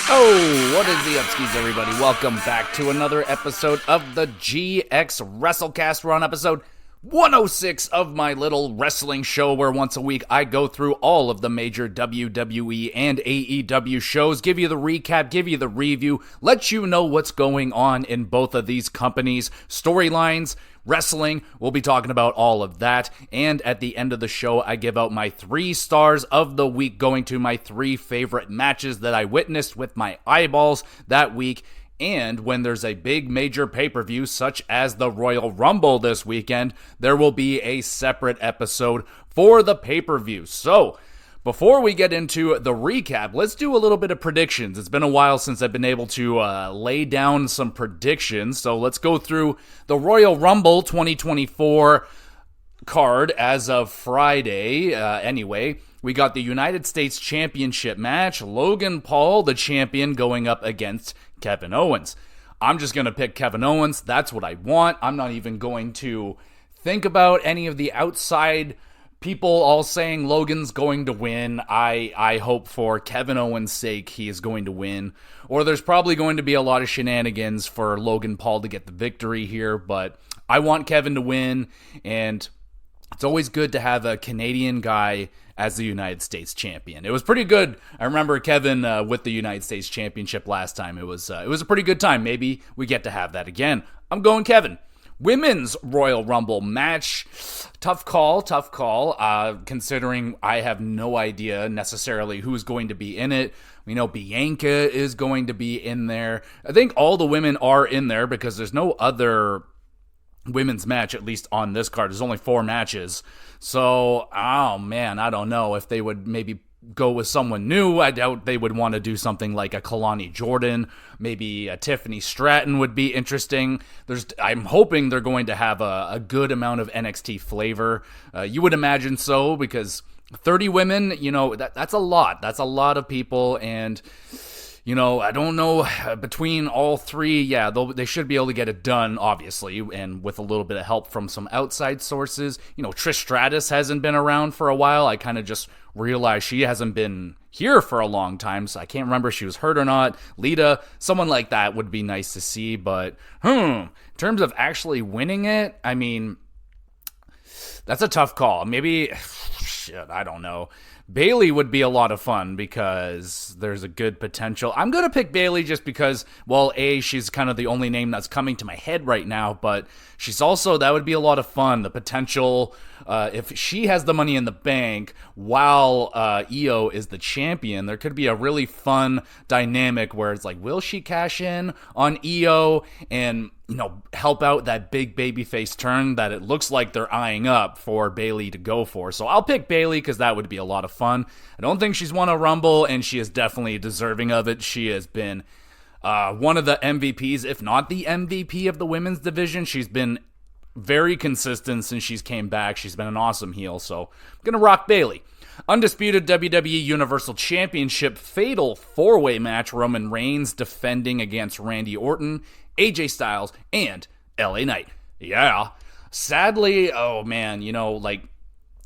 Oh, what is the upskis, everybody? Welcome back to another episode of the GXWrestleCast. We're on episode 106 of my little wrestling show where once a week I go through all of the major WWE and AEW shows, give you the recap, give you the review, let you know what's going on in both of these companies' storylines, wrestling. We'll be talking about all of that. And at the end of the show, I give out my 3 stars of the week, going to my 3 favorite matches that I witnessed with my eyeballs that week. And when there's a big major pay-per-view such as the Royal Rumble this weekend, there will be a separate episode for the pay-per-view. So, before we get into the recap, let's do a little bit of predictions. It's been a while since I've been able to lay down some predictions. So let's go through the Royal Rumble 2024 card as of Friday. Anyway, we got the United States Championship match. Logan Paul, the champion, going up against Kevin Owens. I'm just going to pick Kevin Owens. That's what I want. I'm not even going to think about any of the outside people all saying Logan's going to win. I hope for Kevin Owens' sake he is going to win. Or there's probably going to be a lot of shenanigans for Logan Paul to get the victory here. But I want Kevin to win. And it's always good to have a Canadian guy as the United States champion. It was pretty good. I remember Kevin with the United States Championship last time. It was a pretty good time. Maybe we get to have that again. I'm going Kevin. Women's Royal Rumble match. Tough call, considering I have no idea necessarily who's going to be in it. We know Bianca is going to be in there. I think all the women are in there because there's no other women's match, at least on this card. There's only 4 matches. So, oh man, I don't know if they would maybe go with someone new. I doubt they would want to do something like a Kalani Jordan. Maybe a Tiffany Stratton would be interesting. I'm hoping they're going to have a good amount of NXT flavor. You would imagine so, because 30 women, that's a lot. That's a lot of people, and I don't know, between all 3, they should be able to get it done, obviously, and with a little bit of help from some outside sources. Trish Stratus hasn't been around for a while. I kind of just realized she hasn't been here for a long time, so I can't remember if she was hurt or not. Lita, someone like that would be nice to see, but, in terms of actually winning it, I mean, that's a tough call. Maybe, I don't know. Bayley would be a lot of fun because there's a good potential. I'm going to pick Bayley just because, well, she's kind of the only name that's coming to my head right now, but she's also, that would be a lot of fun. The potential, if she has the money in the bank while Io is the champion, there could be a really fun dynamic where it's like, will she cash in on Io and help out that big babyface turn that it looks like they're eyeing up for Bayley to go for. So I'll pick Bayley because that would be a lot of fun. I don't think she's won a Rumble, and she is definitely deserving of it. She has been one of the MVPs, if not the MVP of the women's division. She's been very consistent since she's came back. She's been an awesome heel, so I'm going to rock Bayley. Undisputed WWE Universal Championship fatal 4-way match. Roman Reigns defending against Randy Orton, AJ Styles, and LA Knight. Yeah. Sadly, oh man,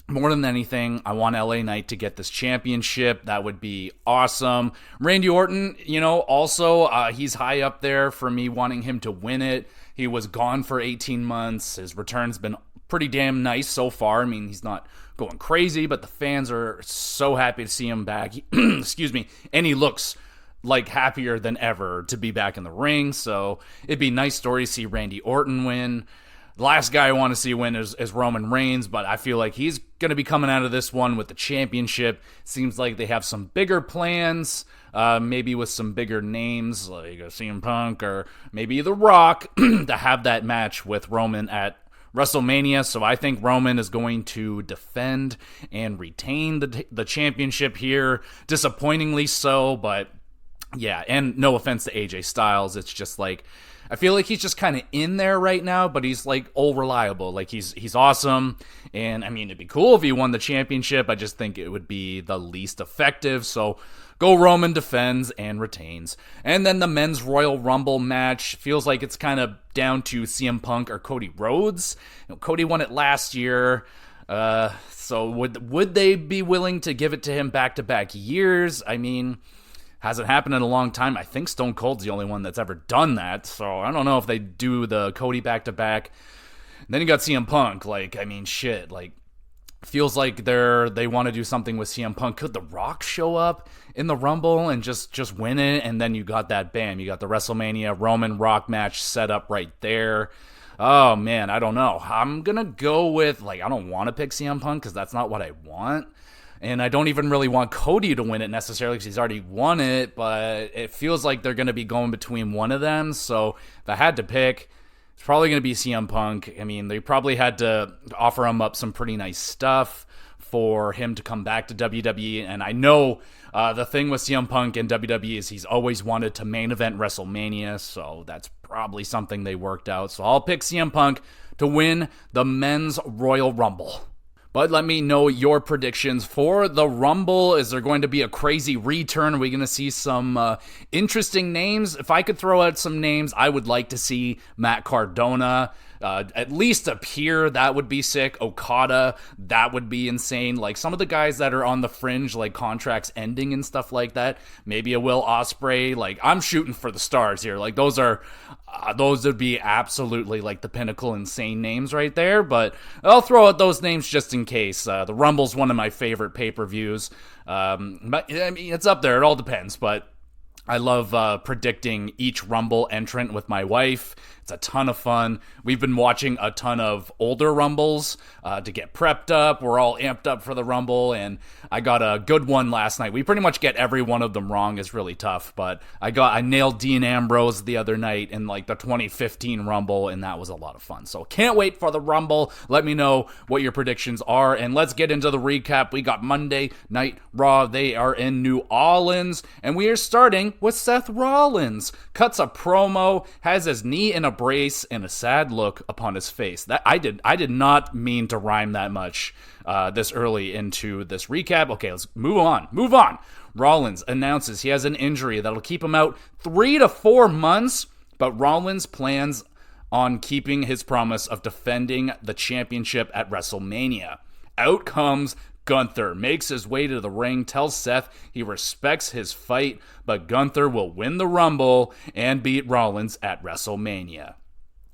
more than anything, I want LA Knight to get this championship. That would be awesome. Randy Orton, also, he's high up there for me wanting him to win it. He was gone for 18 months. His return's been pretty damn nice so far. I mean, he's not going crazy, but the fans are so happy to see him back. Excuse me. And he looks like happier than ever to be back in the ring. So it'd be a nice story to see Randy Orton win. The last guy I want to see win is Roman Reigns, but I feel like he's going to be coming out of this one with the championship. Seems like they have some bigger plans, maybe with some bigger names like CM Punk or maybe The Rock to have that match with Roman at WrestleMania. So I think Roman is going to defend and retain the championship here. Disappointingly so, but yeah, and no offense to AJ Styles, it's just like, I feel like he's just kind of in there right now, but he's like all reliable. Like he's awesome. And I mean, it'd be cool if he won the championship. I just think it would be the least effective. So go Roman, defends and retains. And then the men's Royal Rumble match feels like it's kind of down to CM Punk or Cody Rhodes. Cody won it last year. So would they be willing to give it to him back-to-back years? I mean, Hasn't happened in a long time. I think Stone Cold's the only one that's ever done that. So I don't know if they do the Cody back-to-back. Then you got CM Punk. Feels like they want to do something with CM Punk. Could The Rock show up in the Rumble and just win it? And then you got that, bam, you got the WrestleMania Roman Rock match set up right there. Oh, man, I don't know. I'm going to go with, I don't want to pick CM Punk because that's not what I want. And I don't even really want Cody to win it necessarily because he's already won it. But it feels like they're going to be going between one of them. So if I had to pick, it's probably going to be CM Punk. I mean, they probably had to offer him up some pretty nice stuff for him to come back to WWE. And I know the thing with CM Punk and WWE is he's always wanted to main event WrestleMania. So that's probably something they worked out. So I'll pick CM Punk to win the Men's Royal Rumble. But let me know your predictions for the Rumble. Is there going to be a crazy return? Are we going to see some interesting names? If I could throw out some names, I would like to see Matt Cardona at least appear. That would be sick. Okada, that would be insane. Like some of the guys that are on the fringe, like contracts ending and stuff like that. Maybe a Will Ospreay. Like I'm shooting for the stars here. Like those would be absolutely like the pinnacle insane names right there. But I'll throw out those names just in case. The Rumble's one of my favorite pay-per-views. But I mean, it's up there. It all depends. But I love predicting each Rumble entrant with my wife. It's a ton of fun. We've been watching a ton of older Rumbles to get prepped up. We're all amped up for the Rumble, and I got a good one last night. We pretty much get every one of them wrong. It's really tough, but I nailed Dean Ambrose the other night in like the 2015 Rumble, and that was a lot of fun. So can't wait for the Rumble. Let me know what your predictions are, and let's get into the recap. We got Monday Night Raw. They are in New Orleans, and we are starting with Seth Rollins. Cuts a promo, has his knee in a brace, and a sad look upon his face. That I did not mean to rhyme that much this early into this recap. Okay, let's move on. Rollins announces he has an injury that'll keep him out 3 to 4 months, but Rollins plans on keeping his promise of defending the championship at WrestleMania. Out comes Gunther, makes his way to the ring, tells Seth he respects his fight, but Gunther will win the Rumble and beat Rollins at WrestleMania.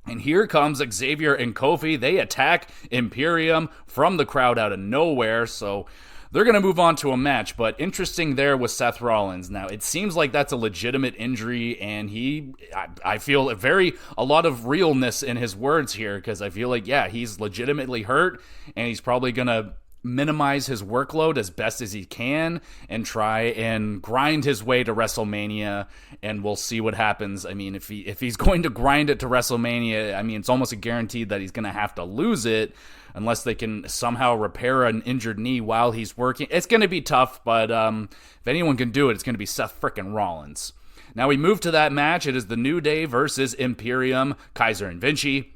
And here comes Xavier and Kofi. They attack Imperium from the crowd out of nowhere, so they're going to move on to a match. But interesting there with Seth Rollins. Now, it seems like that's a legitimate injury, and I feel a lot of realness in his words here, because I feel like, yeah, he's legitimately hurt, and he's probably going to minimize his workload as best as he can and try and grind his way to WrestleMania, and we'll see what happens. I mean, if he's going to grind it to WrestleMania, I mean, it's almost a guarantee that he's going to have to lose it unless they can somehow repair an injured knee while he's working. It's going to be tough, but if anyone can do it, it's going to be Seth frickin' Rollins. Now we move to that match. It is the New Day versus Imperium, Kaiser and Vinci.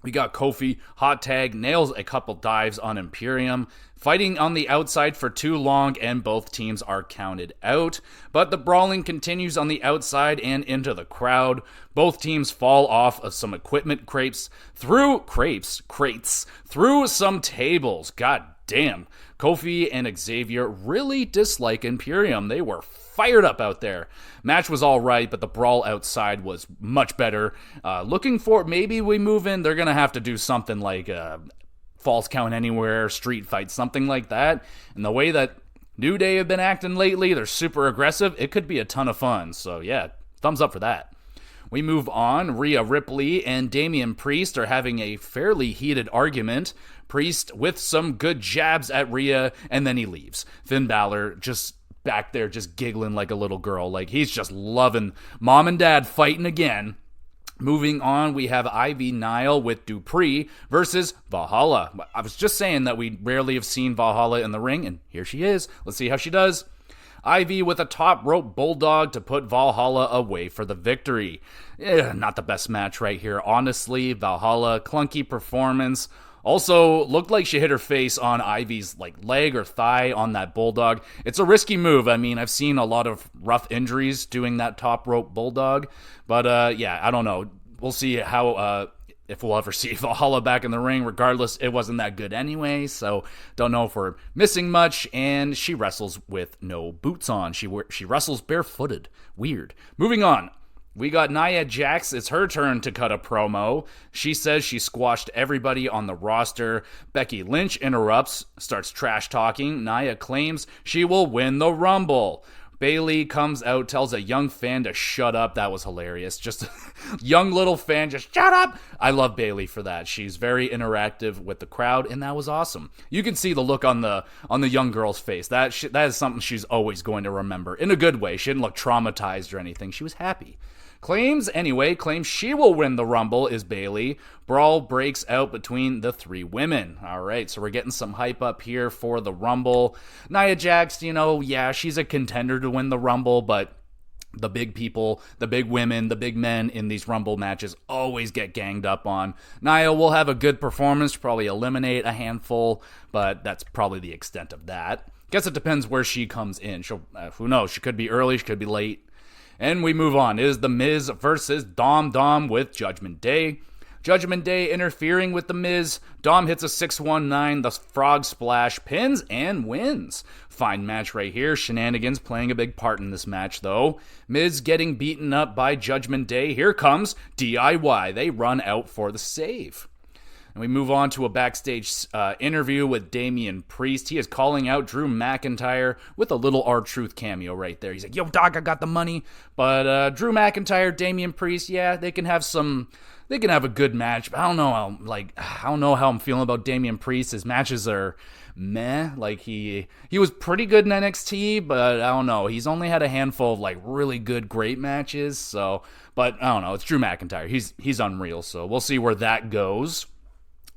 We got Kofi, hot tag, nails a couple dives on Imperium, fighting on the outside for too long, and both teams are counted out. But the brawling continues on the outside and into the crowd. Both teams fall off of some equipment crates, through some tables. God damn. Kofi and Xavier really dislike Imperium. They were fired up out there. Match was all right, but the brawl outside was much better. Looking for, maybe we move in, they're going to have to do something like false count anywhere, street fight, something like that. And the way that New Day have been acting lately, they're super aggressive. It could be a ton of fun. So yeah, thumbs up for that. We move on. Rhea Ripley and Damian Priest are having a fairly heated argument. Priest with some good jabs at Rhea, and then he leaves. Finn Balor just back there just giggling like a little girl. Like he's just loving mom and dad fighting again. Moving on, we have Ivy Nile with Dupree versus Valhalla. I was just saying that we rarely have seen Valhalla in the ring, and here she is. Let's see how she does. Ivy with a top rope bulldog to put Valhalla away for the victory. Not the best match right here, honestly. Valhalla, clunky performance. Also, looked like she hit her face on Ivy's leg or thigh on that bulldog. It's a risky move. I mean, I've seen a lot of rough injuries doing that top rope bulldog. But yeah, I don't know. We'll see how if we'll ever see Valhalla back in the ring. Regardless, it wasn't that good anyway, so don't know if we're missing much. And she wrestles with no boots on. She wrestles barefooted. Weird. Moving on. We got Nia Jax. It's her turn to cut a promo. She says she squashed everybody on the roster. Becky Lynch interrupts, starts trash talking. Nia claims she will win the Rumble. Bayley comes out, tells a young fan to shut up. That was hilarious. Just a young little fan, just shut up. I love Bayley for that. She's very interactive with the crowd, and that was awesome. You can see the look on the young girl's face. That is something she's always going to remember in a good way. She didn't look traumatized or anything. She was happy. Claims she will win the Rumble is Bayley. Brawl breaks out between the three women. All right, so we're getting some hype up here for the Rumble. Nia Jax, she's a contender to win the Rumble, but the big people, the big women, the big men in these Rumble matches always get ganged up on. Nia will have a good performance, probably eliminate a handful, but that's probably the extent of that. Guess it depends where she comes in. Who knows? She could be early, she could be late. And we move on. It is The Miz versus Dom with Judgment Day. Judgment Day interfering with The Miz. Dom hits a 619, the frog splash, pins, and wins. Fine match right here. Shenanigans playing a big part in this match, though. Miz getting beaten up by Judgment Day. Here comes DIY. They run out for the save. And we move on to a backstage interview with Damian Priest. He is calling out Drew McIntyre with a little R-Truth cameo right there. He's like, yo, dog, I got the money. But Drew McIntyre, Damian Priest, yeah, they can have a good match. But I don't know how I'm feeling about Damian Priest. His matches are meh. Like he was pretty good in NXT, but I don't know. He's only had a handful of really good, great matches. So, but I don't know. It's Drew McIntyre. He's unreal. So we'll see where that goes.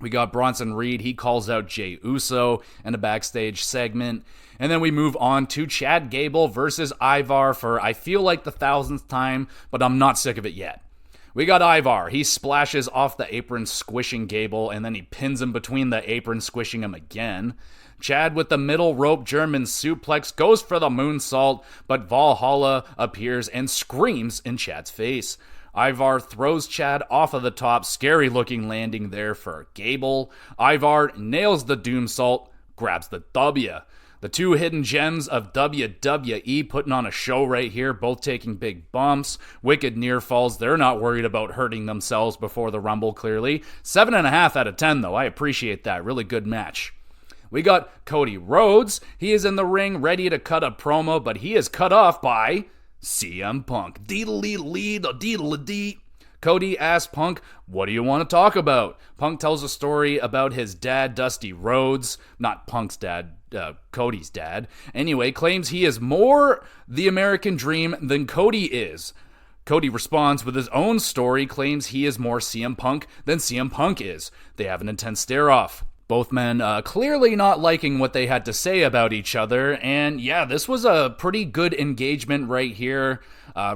We got Bronson Reed. He calls out Jey Uso in a backstage segment. And then we move on to Chad Gable versus Ivar for, I feel like, the 1000th time, but I'm not sick of it yet. We got Ivar. He splashes off the apron, squishing Gable, and then he pins him between the apron, squishing him again. Chad with the middle rope German suplex goes for the moonsault, but Valhalla appears and screams in Chad's face. Ivar throws Chad off of the top, scary looking landing there for Gable. Ivar nails the doomsault, grabs the W. The two hidden gems of WWE putting on a show right here, both taking big bumps. Wicked near falls. They're not worried about hurting themselves before the Rumble, clearly. 7.5 out of 10, though. I appreciate that. Really good match. We got Cody Rhodes. He is in the ring, ready to cut a promo, but he is cut off by CM Punk. Deedle-dee. Cody asks Punk, what do you want to talk about? Punk tells a story about his dad, Dusty Rhodes. Not Punk's dad, Cody's dad. Anyway, claims he is more the American dream than Cody is. Cody responds with his own story, claims he is more CM Punk than CM Punk is. They have an intense stare-off. Both men clearly not liking what they had to say about each other, and yeah, this was a pretty good engagement right here.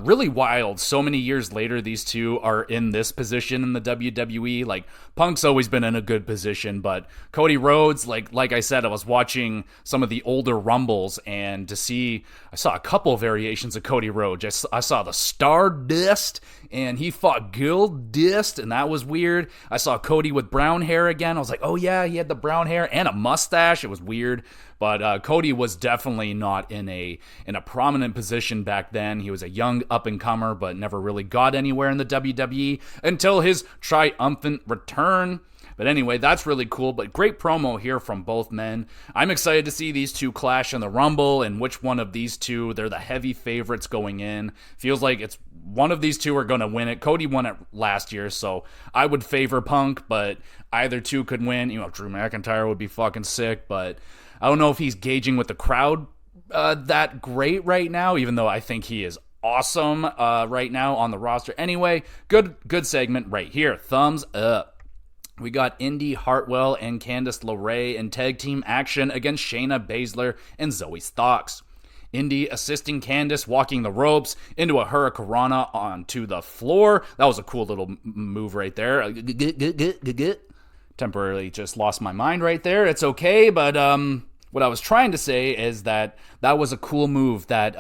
Really wild. So many years later, these two are in this position in the WWE. Like, Punk's always been in a good position, but Cody Rhodes, like I said, I was watching some of the older Rumbles, and I saw a couple variations of Cody Rhodes. I saw the Stardust, and he fought Goldust, and that was weird. I saw Cody with brown hair again. I was like, oh yeah, he had the brown hair and a mustache. It was weird. But Cody was definitely not in a prominent position back then. He was a young up-and-comer, but never really got anywhere in the WWE until his triumphant return. But anyway, that's really cool, but great promo here from both men. I'm excited to see these two clash in the Rumble, and which one of these two, they're the heavy favorites going in. Feels like it's one of these two are going to win it. Cody won it last year, so I would favor Punk, but either two could win. Drew McIntyre would be fucking sick, but I don't know if he's gauging with the crowd that great right now, even though I think he is awesome right now on the roster. Anyway, good segment right here. Thumbs up. We got Indy Hartwell and Candice LeRae in tag team action against Shayna Baszler and Zoe Starks. Indy assisting Candice, walking the ropes into a Hurricanrana onto the floor. That was a cool little move right there. Temporarily just lost my mind right there. It's okay, but what I was trying to say is that was a cool move that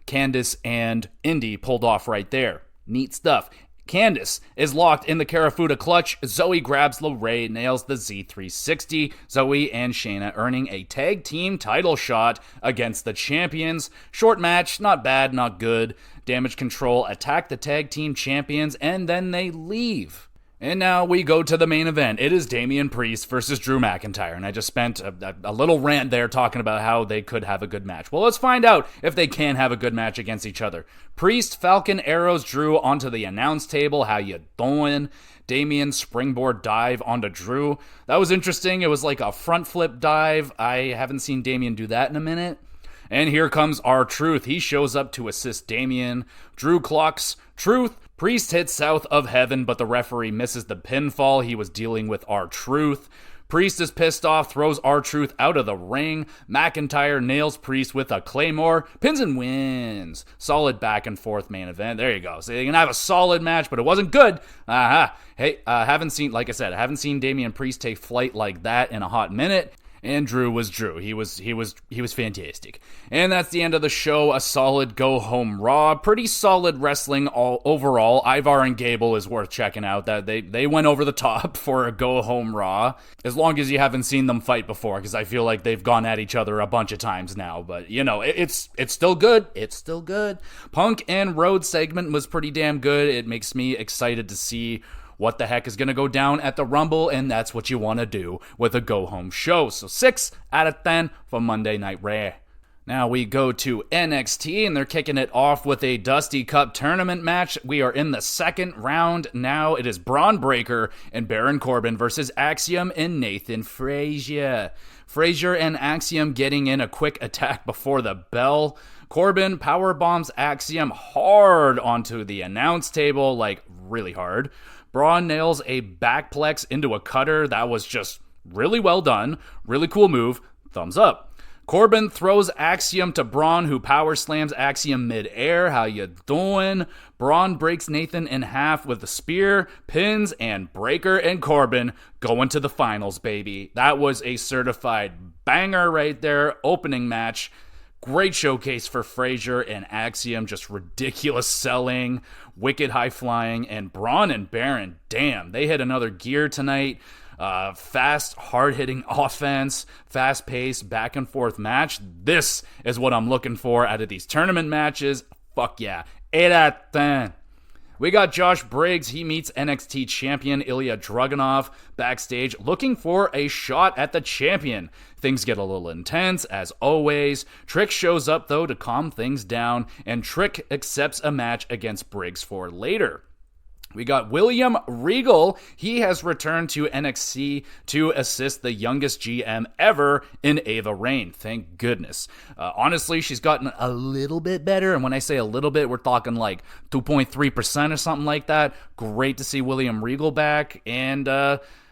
Candice and Indy pulled off right there. Neat stuff. Candice is locked in the Karafuda clutch. Zoe grabs LeRae, nails the Z360. Zoe and Shayna earning a tag team title shot against the champions. Short match, not bad, not good. Damage Control attack the tag team champions, and then they leave. And now we go to the main event. It is Damian Priest versus Drew McIntyre. And I just spent a little rant there talking about how they could have a good match. Well, let's find out if they can have a good match against each other. Priest, Falcon arrows Drew onto the announce table. How you doing? Damian springboard dive onto Drew. That was interesting. It was like a front flip dive. I haven't seen Damian do that in a minute. And here comes R-Truth. He shows up to assist Damian. Drew clocks Truth. Priest hits south of heaven, but the referee misses the pinfall. He was dealing with R-Truth. Priest is pissed off, throws R-Truth out of the ring. McIntyre nails Priest with a Claymore, pins and wins. Solid back and forth main event. There you go. So you can have a solid match, but it wasn't good. Hey, haven't seen Damian Priest take flight like that in a hot minute. And Drew was Drew. He was fantastic. And that's the end of the show. A solid go-home Raw. Pretty solid wrestling overall. Ivar and Gable is worth checking out. That they went over the top for a go-home Raw. As long as you haven't seen them fight before, because I feel like they've gone at each other a bunch of times now. But, you know, it's still good. It's still good. Punk and Rhodes segment was pretty damn good. It makes me excited to see what the heck is going to go down at the Rumble, and that's what you want to do with a go-home show. So 6 out of 10 for Monday Night Raw. Now we go to NXT, and they're kicking it off with a Dusty Cup tournament match. We are in the second round now. It is Braun Breaker and Baron Corbin versus Axiom and Nathan Frazier. Frazier and Axiom getting in a quick attack before the bell. Corbin powerbombs Axiom hard onto the announce table, like really hard. Braun nails a backplex into a cutter. That was just really well done. Really cool move. Thumbs up. Corbin throws Axiom to Braun, who power slams Axiom mid-air. How you doing? Braun breaks Nathan in half with a spear, pins, and Breaker and Corbin going to the finals, baby. That was a certified banger right there. Opening match. Great showcase for Frazier and Axiom, just ridiculous selling, wicked high flying, and Braun and Baron, damn, they hit another gear tonight. Fast, hard-hitting offense, fast-paced, back-and-forth match. This is what I'm looking for out of these tournament matches. Fuck yeah. 8 out of 10. We got Josh Briggs. He meets NXT champion Ilya Dragunov backstage looking for a shot at the champion. Things get a little intense, as always. Trick shows up, though, to calm things down, and Trick accepts a match against Briggs for later. We got William Regal. He has returned to NXT to assist the youngest GM ever in Ava Raine. Thank goodness. Honestly, she's gotten a little bit better. And when I say a little bit, we're talking like 2.3% or something like that. Great to see William Regal back. And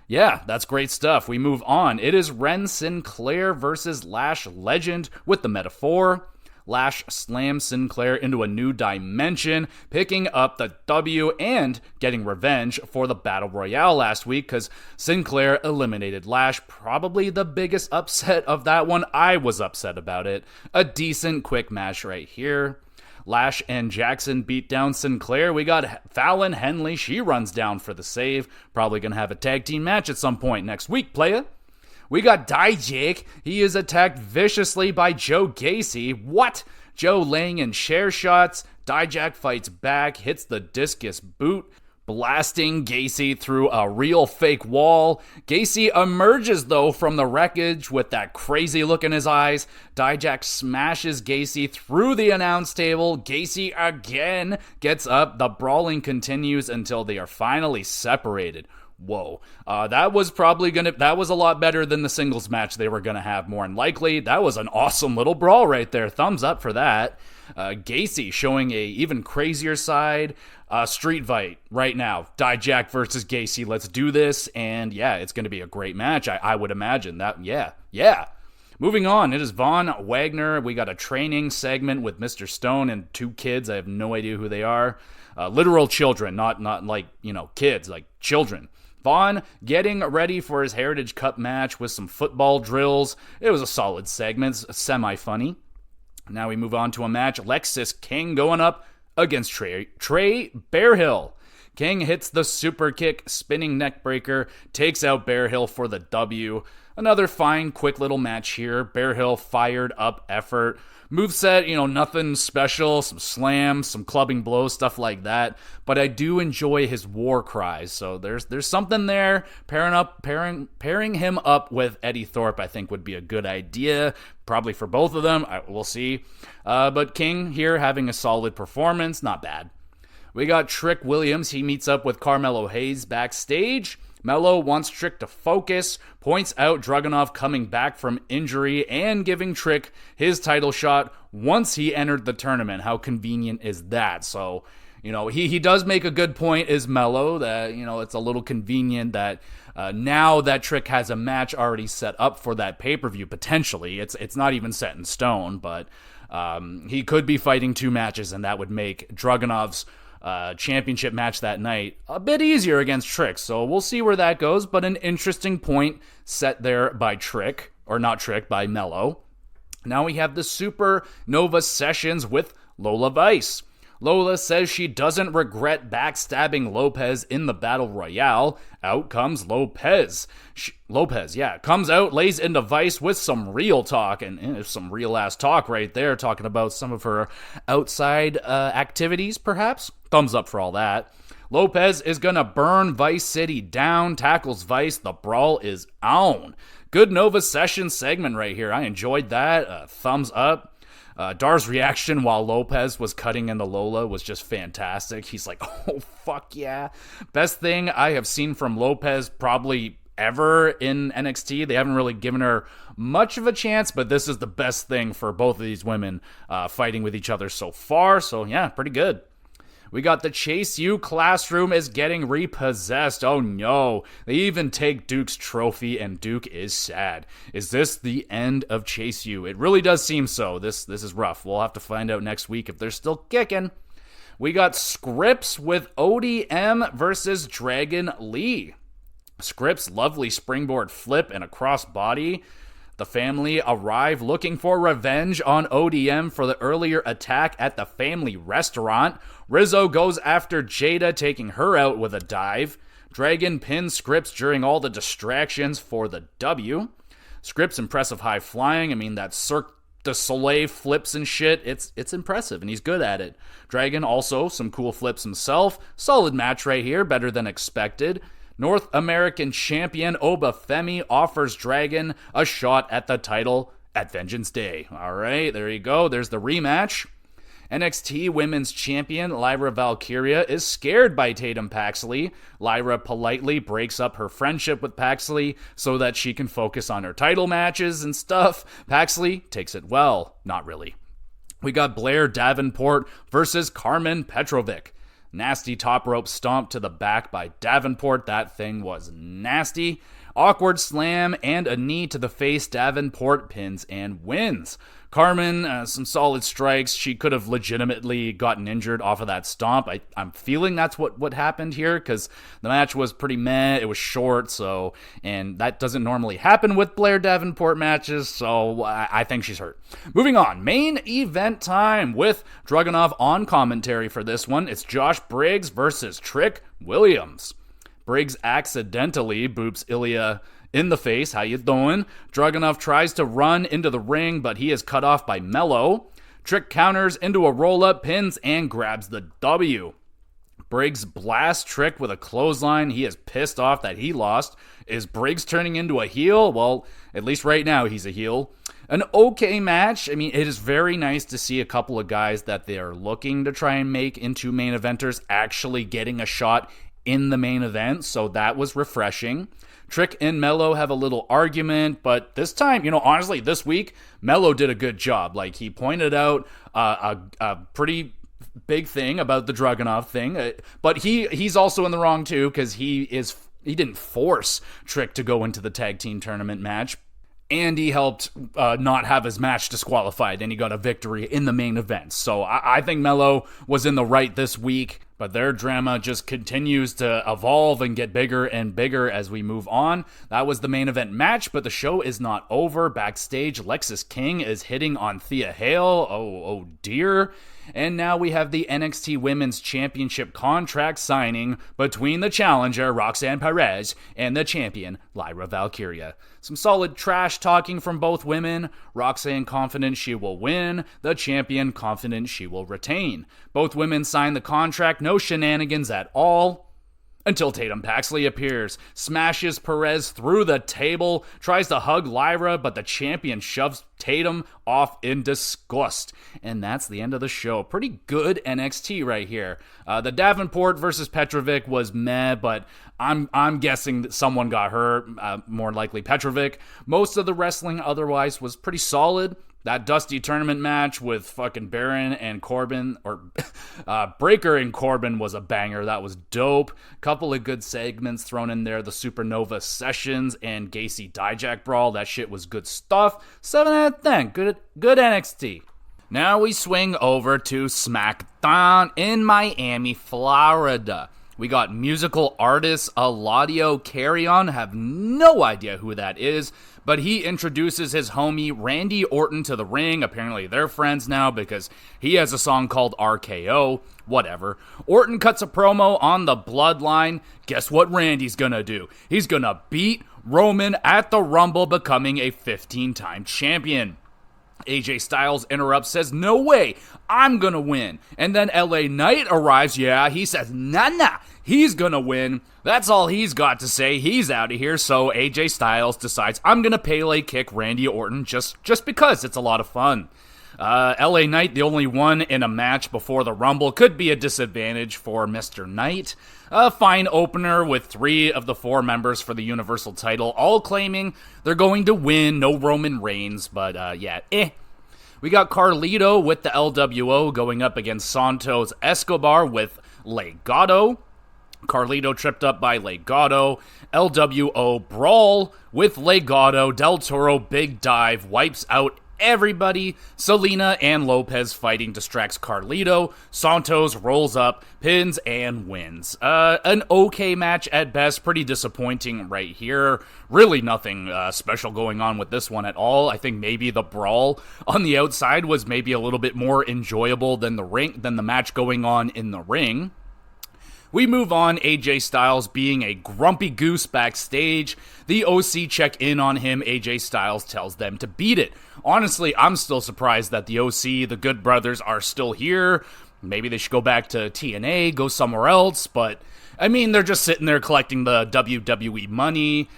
yeah, that's great stuff. We move on. It is Ren Sinclair versus Lash Legend with the Metaphor. Lash slams Sinclair into a new dimension, picking up the W and getting revenge for the Battle Royale last week because Sinclair eliminated Lash. Probably the biggest upset of that one. I was upset about it. A decent quick match right here. Lash and Jackson beat down Sinclair. We got Fallon Henley. She runs down for the save. Probably going to have a tag team match at some point next week, playa. We got Dijak. He is attacked viciously by Joe Gacy. What? Joe laying in chair shots. Dijak fights back, hits the discus boot, blasting Gacy through a real fake wall. Gacy emerges, though, from the wreckage with that crazy look in his eyes. Dijak smashes Gacy through the announce table. Gacy again gets up. The brawling continues until they are finally separated. Whoa. That was a lot better than the singles match they were gonna have, more than likely. That was an awesome little brawl right there. Thumbs up for that. Gacy showing a even crazier side. Street fight right now. Dijak versus Gacy. Let's do this. And yeah, it's gonna be a great match. I would imagine that. Yeah. Moving on, it is Von Wagner. We got a training segment with Mr. Stone and 2 kids. I have no idea who they are. Literal children, not like, kids, like children. Vaughn getting ready for his Heritage Cup match with some football drills. It was a solid segment, semi-funny. Now we move on to a match. Lexis King going up against Trey Bearhill. King hits the super kick, spinning neck breaker, takes out Bear Hill for the W. Another fine, quick little match here. Bear Hill fired up effort. Moveset, nothing special, some slams, some clubbing blows, stuff like that. But I do enjoy his war cries. So there's something there. Pairing him up with Eddie Thorpe, I think, would be a good idea. Probably for both of them. We'll see. But King here having a solid performance. Not bad. We got Trick Williams. He meets up with Carmelo Hayes backstage. Mello wants Trick to focus, points out Dragunov coming back from injury and giving Trick his title shot once he entered the tournament. How convenient is that? So, he does make a good point, is Mello, that, it's a little convenient that now that Trick has a match already set up for that pay-per-view, potentially. It's not even set in stone, but he could be fighting 2 matches, and that would make Dragunov's championship match that night a bit easier against Trick, so we'll see where that goes, but an interesting point set there by Trick, or not Trick, by Mello. Now we have the Super Nova sessions with Lola Vice. Lola says she doesn't regret backstabbing Lopez in the Battle Royale. Out comes Lopez. Lopez comes out, lays into Vice with some real talk, and some real-ass talk right there, talking about some of her outside activities, perhaps. Thumbs up for all that. Lopez is gonna burn Vice City down, tackles Vice, the brawl is on. Good Nova Session segment right here. I enjoyed that. Thumbs up. Dar's reaction while Lopez was cutting into Lola was just fantastic. He's like, oh, fuck yeah. Best thing I have seen from Lopez probably ever in NXT. They haven't really given her much of a chance, but this is the best thing for both of these women fighting with each other so far. So, yeah, pretty good. We got the Chase U classroom is getting repossessed. Oh no. They even take Duke's trophy and Duke is sad. Is this the end of Chase U? It really does seem so. This is rough. We'll have to find out next week if they're still kicking. We got Scripps with ODM versus Dragon Lee. Scripps' lovely springboard flip and a crossbody. The family arrive looking for revenge on ODM for the earlier attack at the family restaurant. Rizzo goes after Jada, taking her out with a dive. Dragon pins Scripps during all the distractions for the W. Scripps' impressive high flying. I mean, that Cirque du Soleil flips and shit. It's impressive, and he's good at it. Dragon also some cool flips himself. Solid match right here, better than expected. North American champion Obafemi offers Dragon a shot at the title at Vengeance Day. All right, there you go. There's the rematch. NXT Women's Champion Lyra Valkyria is scared by Tatum Paxley. Lyra politely breaks up her friendship with Paxley so that she can focus on her title matches and stuff. Paxley takes it well. Not really. We got Blair Davenport versus Carmen Petrovic. Nasty top rope stomp to the back by Davenport. That thing was nasty. Awkward slam and a knee to the face. Davenport pins and wins. Carmen, some solid strikes. She could have legitimately gotten injured off of that stomp. I'm feeling that's what happened here because the match was pretty meh. It was short, and that doesn't normally happen with Blair Davenport matches, so I think she's hurt. Moving on, main event time with Dragunov on commentary for this one. It's Josh Briggs versus Trick Williams. Briggs accidentally boops Ilya in the face. How you doing? Dragunov tries to run into the ring, but he is cut off by Mello. Trick counters into a roll-up, pins, and grabs the W. Briggs blasts Trick with a clothesline. He is pissed off that he lost. Is Briggs turning into a heel? Well, at least right now he's a heel. An okay match. I mean, it is very nice to see a couple of guys that they are looking to try and make into main eventers actually getting a shot in the main event, so that was refreshing. Trick and Mello have a little argument, but this time, honestly, this week, Mello did a good job. Like, he pointed out a pretty big thing about the Dragunov thing, but he's also in the wrong too, because he didn't force Trick to go into the tag team tournament match, and he helped not have his match disqualified, and he got a victory in the main event. So I think Mello was in the right this week. But their drama just continues to evolve and get bigger and bigger as we move on. That was the main event match, but the show is not over. Backstage, Lexis King is hitting on Thea Hale. Oh dear. And now we have the NXT Women's Championship contract signing between the challenger, Roxanne Perez, and the champion, Lyra Valkyria. Some solid trash talking from both women. Roxanne confident she will win. The champion confident she will retain. Both women sign the contract. No shenanigans at all. Until Tatum Paxley appears, smashes Perez through the table, tries to hug Lyra, but the champion shoves Tatum off in disgust. And that's the end of the show. Pretty good NXT right here. The Davenport versus Petrovic was meh, but I'm guessing that someone got hurt, more likely Petrovic. Most of the wrestling otherwise was pretty solid. That Dusty tournament match with fucking Baron and Corbin, or Breaker and Corbin, was a banger. That was dope. Couple of good segments thrown in there. The Supernova Sessions and Gacy Dijak Brawl. That shit was good stuff. 7 out of 10. Good NXT. Now we swing over to SmackDown in Miami, Florida. We got musical artist Eladio Carrion. Have no idea who that is, but he introduces his homie Randy Orton to the ring. Apparently they're friends now because he has a song called RKO. Whatever. Orton cuts a promo on the Bloodline. Guess what Randy's gonna do? He's gonna beat Roman at the Rumble, becoming a 15-time champion. AJ Styles interrupts, says, no way, I'm gonna win. And then LA Knight arrives, yeah, he says, nah, he's gonna win. That's all he's got to say, he's out of here, so AJ Styles decides, I'm gonna Pele kick Randy Orton just because it's a lot of fun. LA Knight, the only one in a match before the Rumble, could be a disadvantage for Mr. Knight. A fine opener with 3 of the 4 members for the Universal title, all claiming they're going to win. No Roman Reigns, but We got Carlito with the LWO going up against Santos Escobar with Legado. Carlito tripped up by Legado. LWO brawl with Legado. Del Toro big dive wipes out everybody. Selena and Lopez fighting distracts Carlito. Santos rolls up, pins, and wins. An okay match at best. Pretty disappointing right here. Really nothing special going on with this one at all. I think maybe the brawl on the outside was maybe a little bit more enjoyable than the match going on in the ring. We move on, AJ Styles being a grumpy goose backstage. The OC check in on him. AJ Styles tells them to beat it. Honestly, I'm still surprised that the OC, the Good Brothers, are still here. Maybe they should go back to TNA, go somewhere else, but I mean, they're just sitting there collecting the WWE money.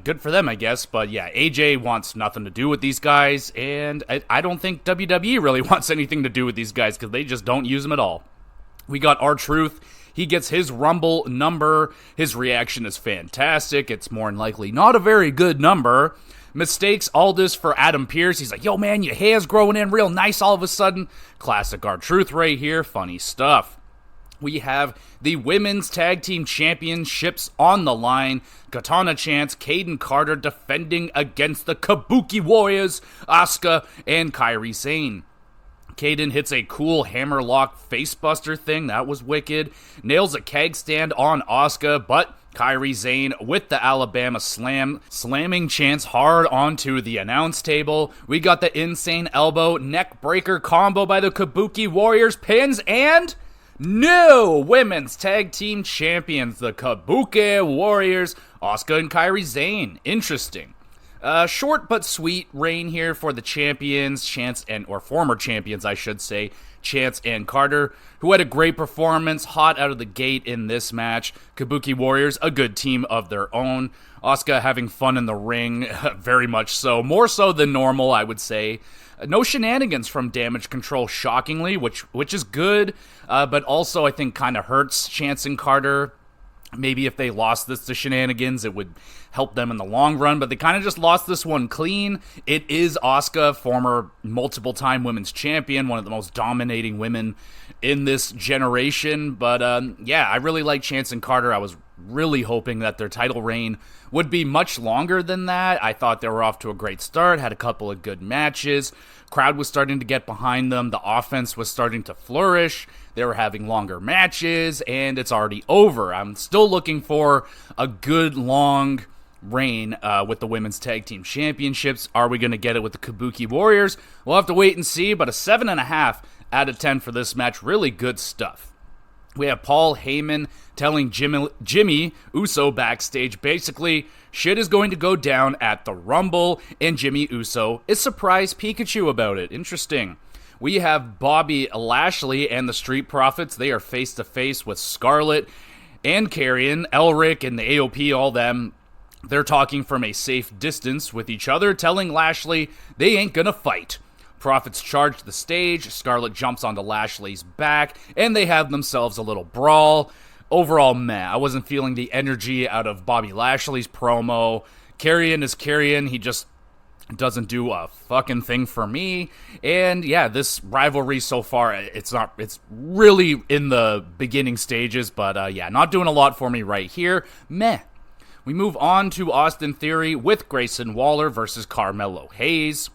Good for them, I guess, but yeah, AJ wants nothing to do with these guys, and I don't think WWE really wants anything to do with these guys because they just don't use them at all. We got R-Truth. He gets his Rumble number. His reaction is fantastic. It's more than likely not a very good number. Mistakes Aldis for Adam Pearce. He's like, yo, man, your hair's growing in real nice all of a sudden. Classic R-Truth right here. Funny stuff. We have the Women's Tag Team Championships on the line. Katana Chance, Kaden Carter defending against the Kabuki Warriors, Asuka and Kairi Sane. Kaden hits a cool hammerlock facebuster thing. That was wicked. Nails a keg stand on Asuka, but Kairi Sane with the Alabama slam, slamming Chance hard onto the announce table. We got the insane elbow neck breaker combo by the Kabuki Warriors, pins, and new Women's Tag Team Champions, the Kabuki Warriors, Asuka and Kairi Sane. Interesting. Short but sweet reign here for the champions, former champions, I should say, Chance and Carter, who had a great performance, hot out of the gate in this match. Kabuki Warriors, a good team of their own. Asuka having fun in the ring, very much so. More so than normal, I would say. No shenanigans from Damage Control, shockingly, which is good, but also I think kind of hurts Chance and Carter. Maybe if they lost this to shenanigans, it would help them in the long run, but they kind of just lost this one clean. It is Asuka, former multiple-time women's champion, one of the most dominating women in this generation, but yeah, I really like Chance and Carter. I was really hoping that their title reign would be much longer than that. I thought they were off to a great start, had a couple of good matches. Crowd was starting to get behind them. The offense was starting to flourish. They were having longer matches, and it's already over. I'm still looking for a good long reign with the Women's Tag Team Championships. Are we going to get it with the Kabuki Warriors? We'll have to wait and see, but a 7.5 out of 10 for this match. Really good stuff. We have Paul Heyman telling Jimmy Uso backstage, basically, shit is going to go down at the Rumble, and Jimmy Uso is surprised Pikachu about it. Interesting. We have Bobby Lashley and the Street Profits. They are face-to-face with Scarlett and Karrion, Elric, and the AOP, all them. They're talking from a safe distance with each other, telling Lashley they ain't gonna fight. Profits charge the stage, Scarlett jumps onto Lashley's back, and they have themselves a little brawl. Overall, meh. I wasn't feeling the energy out of Bobby Lashley's promo. Karrion is Karrion, he just doesn't do a fucking thing for me. And yeah, this rivalry so far, it's really in the beginning stages, but yeah, not doing a lot for me right here. Meh. We move on to Austin Theory with Grayson Waller versus Carmelo Hayes.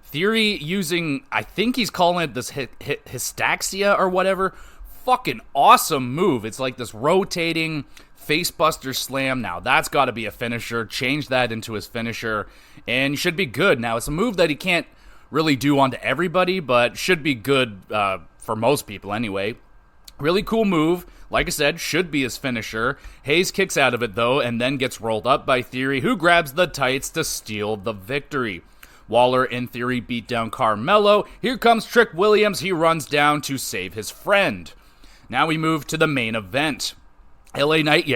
Theory using, I think he's calling it this Hystaxia or whatever. Fucking awesome move. It's like this rotating facebuster slam. Now, that's got to be a finisher. Change that into his finisher, and should be good. Now, it's a move that he can't really do onto everybody, but should be good for most people anyway. Really cool move. Like I said, should be his finisher. Hayes kicks out of it, though, and then gets rolled up by Theory, who grabs the tights to steal the victory. Waller and Theory beat down Carmelo. Here comes Trick Williams. He runs down to save his friend. Now we move to the main event. LA Knight,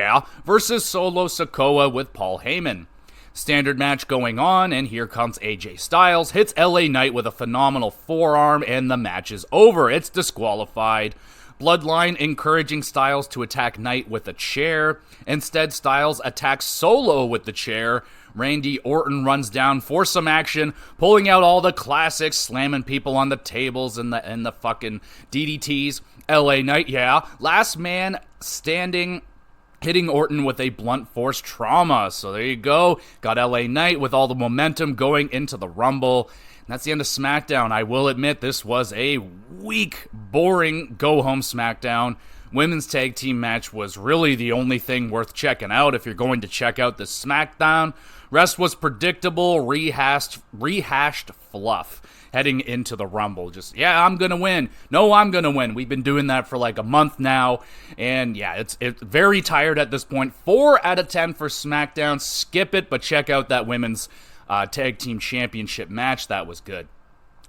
versus Solo Sikoa with Paul Heyman. Standard match going on, and here comes AJ Styles. Hits LA Knight with a phenomenal forearm, and the match is over. It's disqualified. Bloodline encouraging Styles to attack Knight with a chair. Instead, Styles attacks Solo with the chair. Randy Orton runs down for some action, pulling out all the classics, slamming people on the tables and the fucking DDTs. LA Knight, last man standing, hitting Orton with a blunt force trauma. So there you go. Got LA Knight with all the momentum going into the Rumble. And that's the end of SmackDown. I will admit this was a weak, boring go-home SmackDown. Women's tag team match was really the only thing worth checking out if you're going to check out this SmackDown. Rest was predictable, rehashed fluff heading into the Rumble. Just, I'm going to win. No, I'm going to win. We've been doing that for like a month now. And yeah, it's very tired at this point. 4 out of 10 for SmackDown. Skip it, but check out that women's tag team championship match. That was good.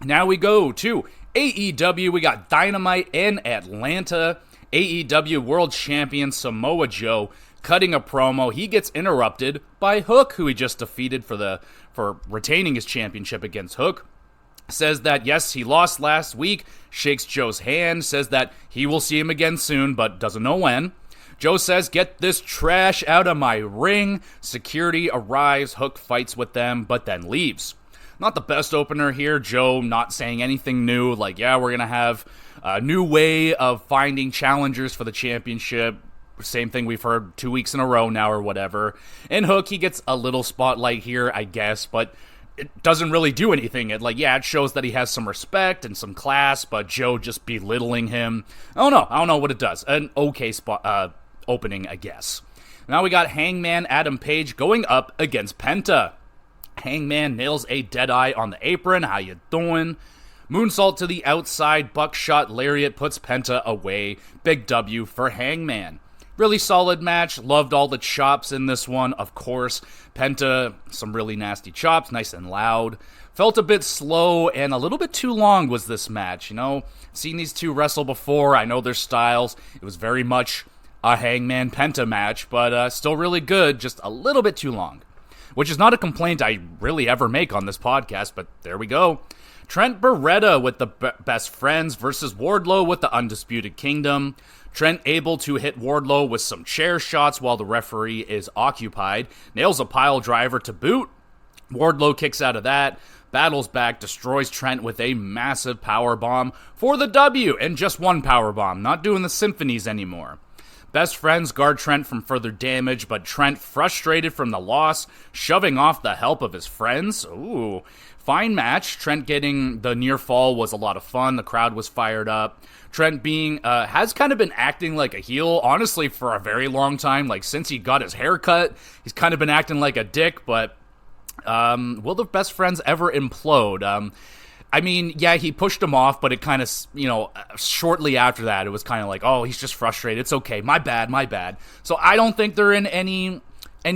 Now we go to AEW. We got Dynamite in Atlanta. AEW World Champion Samoa Joe cutting a promo. He gets interrupted by Hook, who he just defeated for retaining his championship against Hook. Says that, yes, he lost last week, shakes Joe's hand, says that he will see him again soon, but doesn't know when. Joe says, get this trash out of my ring. Security arrives, Hook fights with them, but then leaves. Not the best opener here. Joe not saying anything new, like, we're going to have a new way of finding challengers for the championship. Same thing we've heard 2 weeks in a row now or whatever. And Hook, he gets a little spotlight here, I guess, but it doesn't really do anything. It shows that he has some respect and some class, but Joe just belittling him. I don't know what it does. An okay opening, I guess. Now we got Hangman Adam Page going up against Penta. Hangman nails a Deadeye on the apron. How you doing? Moonsault to the outside, buckshot lariat puts Penta away. Big W for Hangman. Really solid match. Loved all the chops in this one, of course. Penta, some really nasty chops, nice and loud. Felt a bit slow and a little bit too long was this match. Seen these two wrestle before. I know their styles. It was very much a Hangman Penta match, but still really good, just a little bit too long. Which is not a complaint I really ever make on this podcast, but there we go. Trent Beretta with the Best Friends versus Wardlow with the Undisputed Kingdom. Trent able to hit Wardlow with some chair shots while the referee is occupied. Nails a pile driver to boot. Wardlow kicks out of that. Battles back, destroys Trent with a massive powerbomb for the W. And just one powerbomb, not doing the symphonies anymore. Best friends guard Trent from further damage, but Trent, frustrated from the loss, shoving off the help of his friends. Ooh, fine match. Trent getting the near fall was a lot of fun. The crowd was fired up. Trent has kind of been acting like a heel, honestly, for a very long time. Like, since he got his hair cut, he's kind of been acting like a dick, but will the best friends ever implode? I mean, yeah, he pushed him off, but it kind of, shortly after that, it was kind of like, oh, he's just frustrated. It's okay. My bad. So I don't think they're in any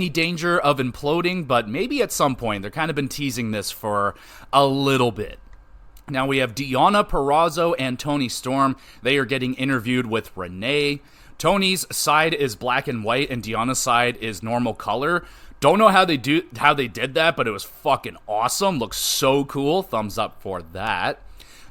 danger of imploding, but maybe at some point. They're kind of been teasing this for a little bit. Now we have Deonna Purrazzo and Toni Storm. They are getting interviewed with Renee. Tony's side is black and white, and Deonna's side is normal color. Don't know how they did that, but it was fucking awesome. Looks so cool. Thumbs up for that.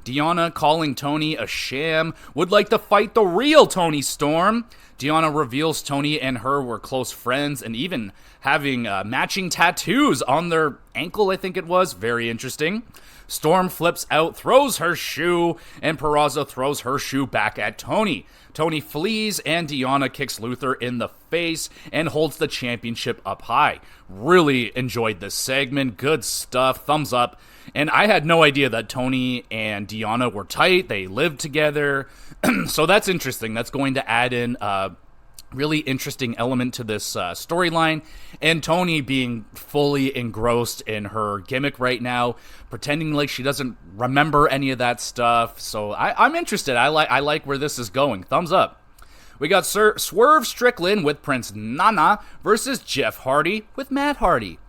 Deonna calling Toni a sham. Would like to fight the real Toni Storm. Deonna reveals Toni and her were close friends and even having matching tattoos on their ankle, I think it was. Very interesting. Storm flips out, throws her shoe, and Purrazzo throws her shoe back at Toni. Toni flees, and Deonna kicks Luther in the face and holds the championship up high. Really enjoyed this segment. Good stuff. Thumbs up. And I had no idea that Toni and Deonna were tight. They lived together. So that's interesting. That's going to add in really interesting element to this storyline, and Toni being fully engrossed in her gimmick right now, pretending like she doesn't remember any of that stuff. So I'm interested. I like where this is going. Thumbs up. We got Swerve Strickland with Prince Nana versus Jeff Hardy with Matt Hardy.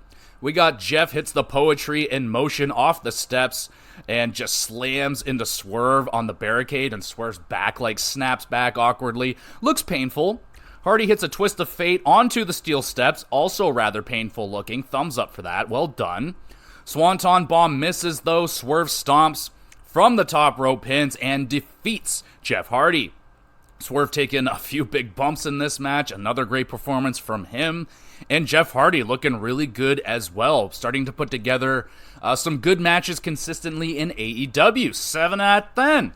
We got Jeff hits the poetry in motion off the steps and just slams into Swerve on the barricade, and Swerve's back snaps back awkwardly. Looks painful. Hardy hits a twist of fate onto the steel steps, also rather painful looking. Thumbs up for that. Well done. Swanton Bomb misses though. Swerve stomps from the top rope, pins, and defeats Jeff Hardy. Swerve taking a few big bumps in this match. Another great performance from him. And Jeff Hardy looking really good as well. Starting to put together some good matches consistently in AEW. 7 out of 10.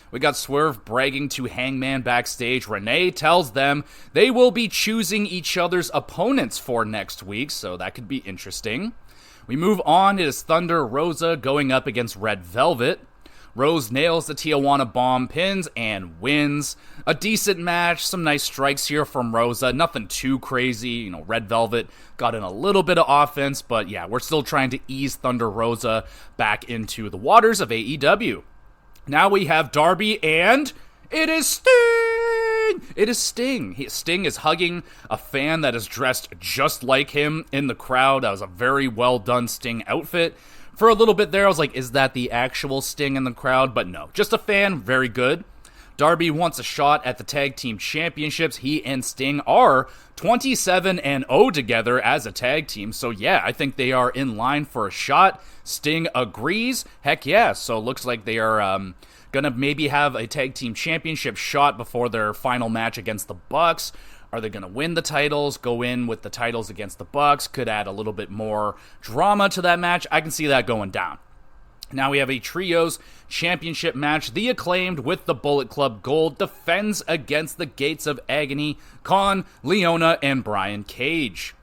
We got Swerve bragging to Hangman backstage. Renee tells them they will be choosing each other's opponents for next week, so that could be interesting. We move on. It is Thunder Rosa going up against Red Velvet. Rose nails the Tijuana Bomb, pins, and wins. A decent match, some nice strikes here from Rosa. Nothing too crazy. Red Velvet got in a little bit of offense, but yeah, we're still trying to ease Thunder Rosa back into the waters of AEW. Now we have Darby, and it is Sting! It is Sting. Sting is hugging a fan that is dressed just like him in the crowd. That was a very well done Sting outfit. For a little bit there, I was like, is that the actual Sting in the crowd? But no, just a fan. Very good. Darby wants a shot at the Tag Team Championships. He and Sting are 27-0 together as a tag team. So yeah, I think they are in line for a shot. Sting agrees. Heck yeah. So it looks like they are gonna maybe have a Tag Team Championship shot before their final match against the Bucks. Are they gonna win the titles? Go in with the titles against the Bucks? Could add a little bit more drama to that match. I can see that going down. Now we have a Trios Championship match. The Acclaimed with the Bullet Club Gold defends against the Gates of Agony, Khan, Leona, and Brian Cage.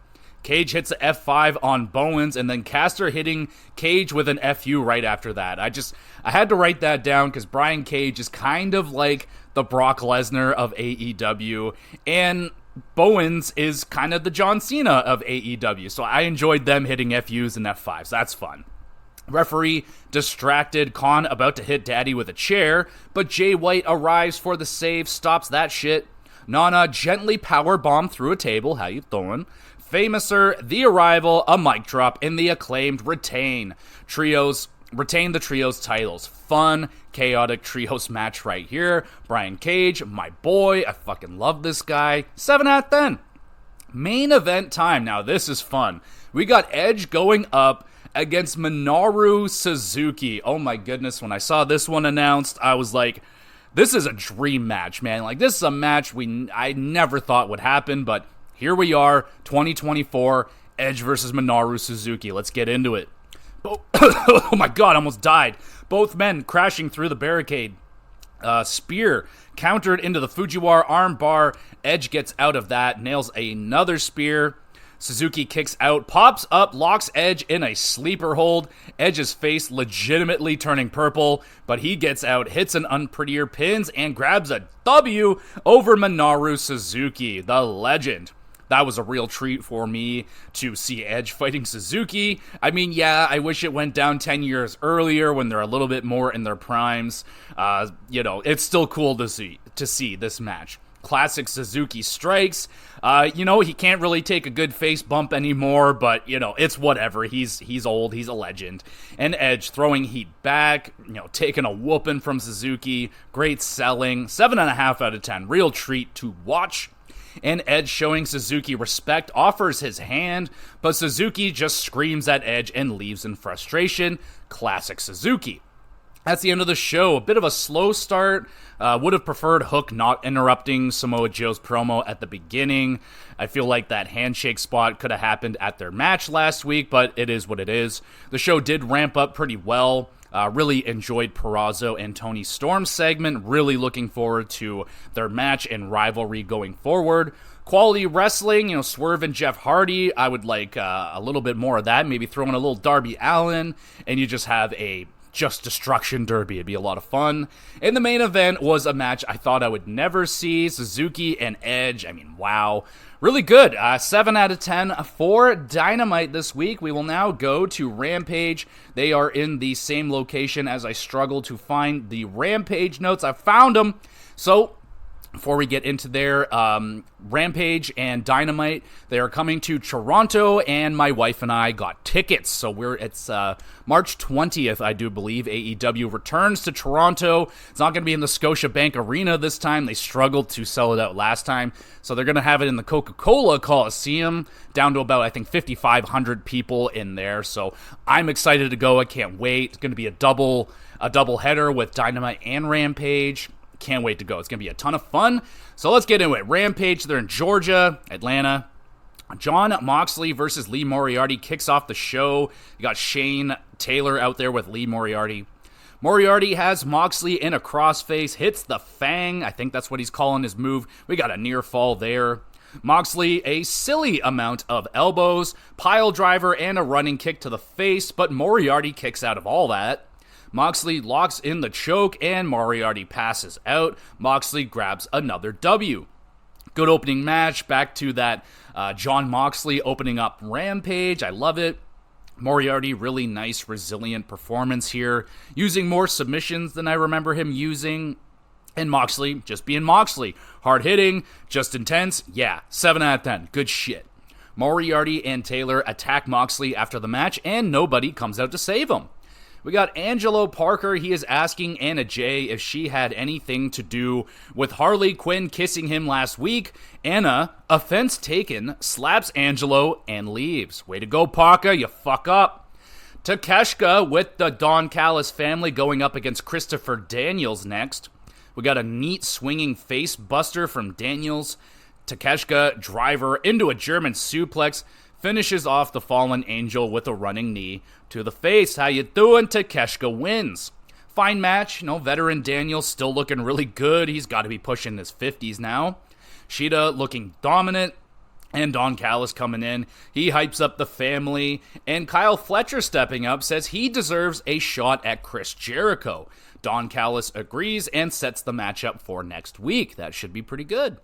Cage hits a F5 on Bowens, and then Caster hitting Cage with an FU right after that. I had to write that down because Brian Cage is kind of like the Brock Lesnar of AEW, and Bowens is kind of the John Cena of AEW. So I enjoyed them hitting FUs and F5s. That's fun. Referee distracted, Khan about to hit Daddy with a chair, but Jay White arrives for the save, stops that shit. Nana gently powerbomb through a table. How you doing? Famouser, The Arrival, a mic drop, and the Acclaimed retain the Trios titles. Fun, chaotic Trios match right here. Brian Cage, my boy. I fucking love this guy. 7 out of 10. Main event time. Now this is fun. We got Edge going up against Minoru Suzuki. Oh my goodness, when I saw this one announced, I was like, this is a dream match, man. This is a match I never thought would happen, but here we are, 2024, Edge versus Minoru Suzuki. Let's get into it. Oh my god, I almost died. Both men crashing through the barricade. Spear countered into the Fujiwara arm bar. Edge gets out of that, nails another spear. Suzuki kicks out, pops up, locks Edge in a sleeper hold. Edge's face legitimately turning purple, but he gets out, hits an unprettier, pins, and grabs a W over Minoru Suzuki, the legend. That was a real treat for me to see Edge fighting Suzuki. I mean, yeah, I wish it went down 10 years earlier when they're a little bit more in their primes. It's still cool to see this match. Classic Suzuki strikes. He can't really take a good face bump anymore, but, it's whatever. He's old. He's a legend. And Edge throwing heat back, taking a whooping from Suzuki. Great selling. 7.5 out of 10. Real treat to watch. And Edge showing Suzuki respect, offers his hand, but Suzuki just screams at Edge and leaves in frustration. Classic Suzuki. That's the end of the show. A bit of a slow start. Would have preferred Hook not interrupting Samoa Joe's promo at the beginning. I feel like that handshake spot could have happened at their match last week, but it is what it is. The show did ramp up pretty well. Really enjoyed Purrazzo and Tony Storm's segment. Really looking forward to their match and rivalry going forward. Quality wrestling, Swerve and Jeff Hardy. I would like a little bit more of that. Maybe throw in a little Darby Allin, and you just have a Just Destruction Derby. It'd be a lot of fun. And the main event was a match I thought I would never see. Suzuki and Edge. I mean, wow. Really good. 7 out of 10 for Dynamite this week. We will now go to Rampage. They are in the same location as I struggle to find the Rampage notes. I found them. So before we get into their Rampage and Dynamite, they are coming to Toronto, and my wife and I got tickets. So it's March 20th, I do believe. AEW returns to Toronto. It's not going to be in the Scotiabank Arena this time. They struggled to sell it out last time. So they're going to have it in the Coca-Cola Coliseum, down to about, I think, 5,500 people in there. So I'm excited to go. I can't wait. It's going to be a double header with Dynamite and Rampage. Can't wait to go. It's going to be a ton of fun. So let's get into it. Rampage, they're in Georgia, Atlanta. Jon Moxley versus Lee Moriarty kicks off the show. You got Shane Taylor out there with Lee Moriarty. Moriarty has Moxley in a crossface, hits the Fang. I think that's what he's calling his move. We got a near fall there. Moxley, a silly amount of elbows, pile driver, and a running kick to the face, but Moriarty kicks out of all that. Moxley locks in the choke, and Moriarty passes out. Moxley grabs another W. Good opening match. Back to that Jon Moxley opening up Rampage. I love it. Moriarty, really nice, resilient performance here. Using more submissions than I remember him using. And Moxley, just being Moxley. Hard-hitting, just intense. Yeah, 7 out of 10. Good shit. Moriarty and Taylor attack Moxley after the match, and nobody comes out to save him. We got Angelo Parker. He is asking Anna Jay if she had anything to do with Harley Quinn kissing him last week. Anna, offense taken, slaps Angelo and leaves. Way to go, Parker. You fuck up. Takeshita with the Don Callis family going up against Christopher Daniels next. We got a neat swinging face buster from Daniels. Takeshita driver into a German suplex. Finishes off the fallen angel with a running knee to the face. How you doing? Takeshita wins. Fine match. Veteran Daniels still looking really good. He's got to be pushing his 50s now. Shida looking dominant. And Don Callis coming in. He hypes up the family. And Kyle Fletcher stepping up says he deserves a shot at Chris Jericho. Don Callis agrees and sets the match up for next week. That should be pretty good.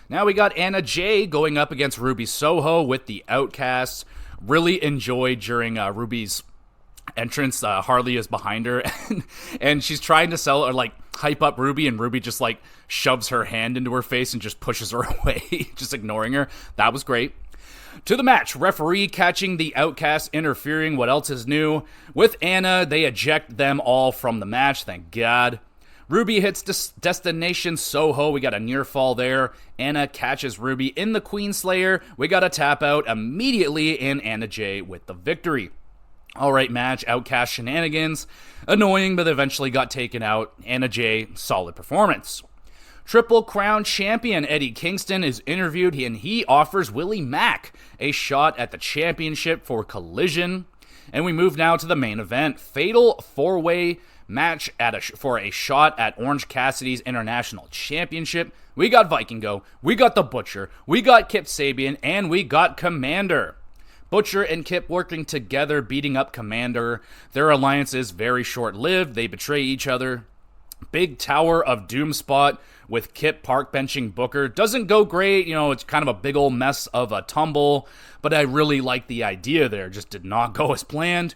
Now we got Anna Jay going up against Ruby Soho with the Outcasts. Really enjoyed during Ruby's entrance. Harley is behind her, and she's trying to sell or hype up Ruby, and Ruby just shoves her hand into her face and just pushes her away, just ignoring her. That was great. To the match, referee catching the Outcasts interfering. What else is new? With Anna, they eject them all from the match, thank God. Ruby hits Destination Soho. We got a near fall there. Anna catches Ruby in the Queenslayer. We got a tap out immediately, and Anna Jay with the victory. Alright match, Outcast shenanigans. Annoying, but eventually got taken out. Anna Jay, solid performance. Triple Crown champion Eddie Kingston is interviewed, and he offers Willie Mack a shot at the championship for Collision. And we move now to the main event. Fatal 4-way match for a shot at Orange Cassidy's International Championship. We got Vikingo, we got The Butcher, we got Kip Sabian, and we got Commander. Butcher and Kip working together, beating up Commander. Their alliance is very short-lived. They betray each other. Big Tower of Doom spot with Kip park benching Booker. Doesn't go great, it's kind of a big old mess of a tumble, but I really like the idea there. Just did not go as planned.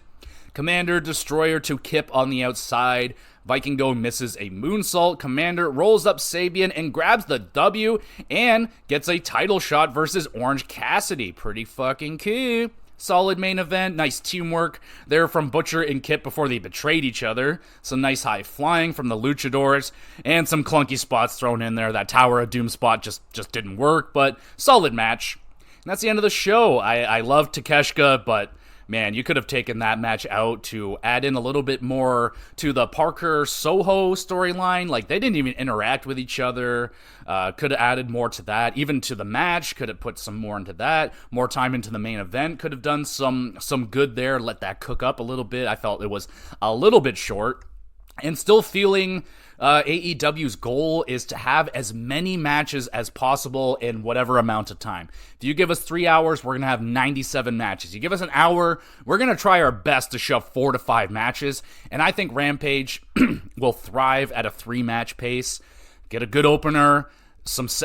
Commander Destroyer to Kip on the outside. Vikingo misses a moonsault. Commander rolls up Sabian and grabs the W and gets a title shot versus Orange Cassidy. Pretty fucking cool. Solid main event, nice teamwork there from Butcher and Kip before they betrayed each other. Some nice high flying from the Luchadors, and some clunky spots thrown in there. That Tower of Doom spot just didn't work, but solid match. And that's the end of the show. I love Takeshita, but man, you could have taken that match out to add in a little bit more to the Parker Soho storyline. Like, they didn't even interact with each other. Could have added more to that. Even to the match, could have put some more into that. More time into the main event. Could have done some good there. Let that cook up a little bit. I felt it was a little bit short. And still feeling AEW's goal is to have as many matches as possible in whatever amount of time. If you give us 3 hours, we're going to have 97 matches. You give us an hour, we're going to try our best to shove 4 to 5 matches. And I think Rampage will thrive at a 3-match pace. Get a good opener,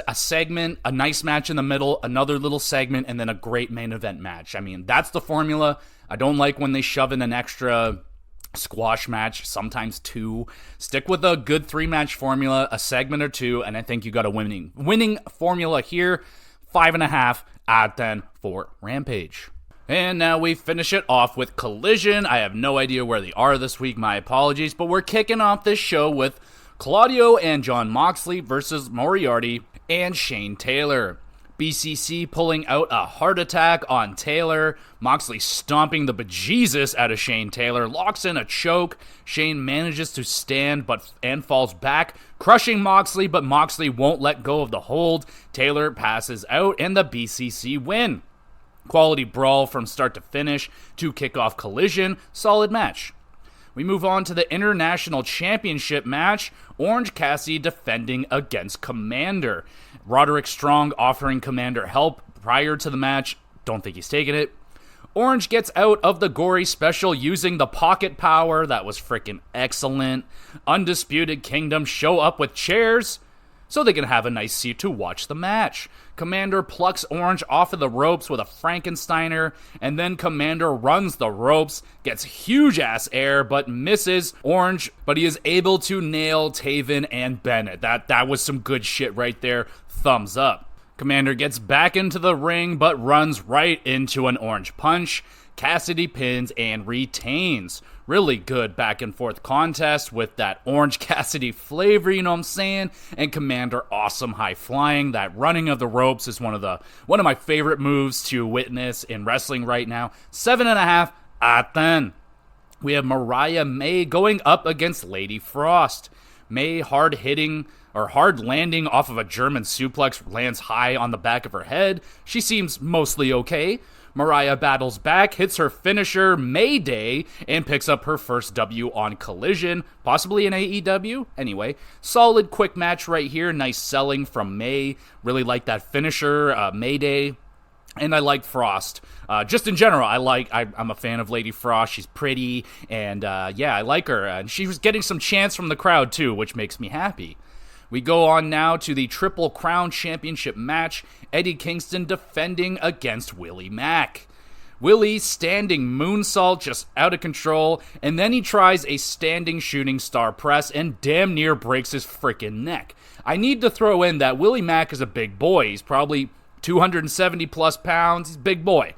a segment, a nice match in the middle, another little segment, and then a great main event match. I mean, that's the formula. I don't like when they shove in an extra squash match, sometimes 2. Stick with a good 3-match formula, a segment or 2, and I think you got a winning formula here. 5.5 out of 10 for Rampage. And now we finish it off with Collision. I have no idea where they are this week, my apologies, but we're kicking off this show with Claudio and Jon Moxley versus Moriarty and Shane Taylor. BCC pulling out a heart attack on Taylor. Moxley stomping the bejesus out of Shane Taylor. Locks in a choke. Shane manages to stand and falls back, crushing Moxley, but Moxley won't let go of the hold. Taylor passes out and the BCC win. Quality brawl from start to finish to kick off Collision. Solid match. We move on to the International Championship match. Orange Cassidy defending against Commander. Roderick Strong offering Commander help prior to the match. Don't think he's taking it. Orange gets out of the gory special using the pocket power. That was freaking excellent. Undisputed Kingdom show up with chairs so they can have a nice seat to watch the match. Commander plucks Orange off of the ropes with a Frankensteiner, and then Commander runs the ropes, gets huge-ass air, but misses Orange, but he is able to nail Taven and Bennett. That was some good shit right there. Thumbs up. Commander gets back into the ring, but runs right into an Orange punch. Cassidy pins and retains. Really good back and forth contest with that Orange Cassidy flavor, you know what I'm saying? And Commander awesome high flying. That running of the ropes is one of my favorite moves to witness in wrestling right now. 7.5 out of 10. We have Mariah May going up against Lady Frost. May hard landing off of a German suplex, lands high on the back of her head. She seems mostly okay. Mariah battles back, hits her finisher, Mayday, and picks up her first W on Collision, possibly in AEW. Anyway, solid quick match right here. Nice selling from May. Really like that finisher, Mayday. And I like Frost. Just in general, I'm a fan of Lady Frost. She's pretty, and I like her. And she was getting some chants from the crowd too, which makes me happy. We go on now to the Triple Crown Championship match. Eddie Kingston defending against Willie Mack. Willie standing moonsault just out of control, and then he tries a standing shooting star press and damn near breaks his freaking neck. I need to throw in that Willie Mack is a big boy. He's probably 270 plus pounds. He's a big boy.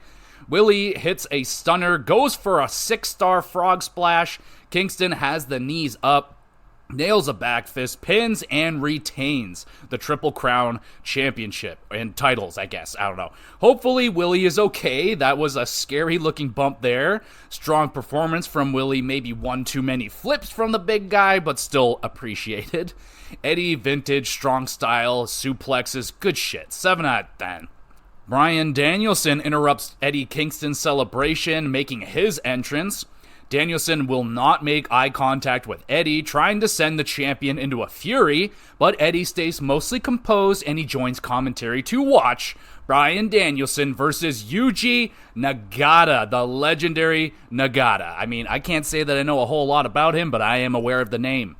Willie hits a stunner, goes for a 6-star frog splash. Kingston has the knees up. Nails a back fist, pins, and retains the Triple Crown Championship and titles, I guess. I don't know. Hopefully, Willie is okay. That was a scary-looking bump there. Strong performance from Willie. Maybe one too many flips from the big guy, but still appreciated. Eddie, vintage, strong style, suplexes. Good shit. 7 out of 10. Bryan Danielson interrupts Eddie Kingston's celebration, making his entrance. Danielson will not make eye contact with Eddie, trying to send the champion into a fury, but Eddie stays mostly composed and he joins commentary to watch Bryan Danielson versus Yuji Nagata, the legendary Nagata. I mean, I can't say that I know a whole lot about him, but I am aware of the name.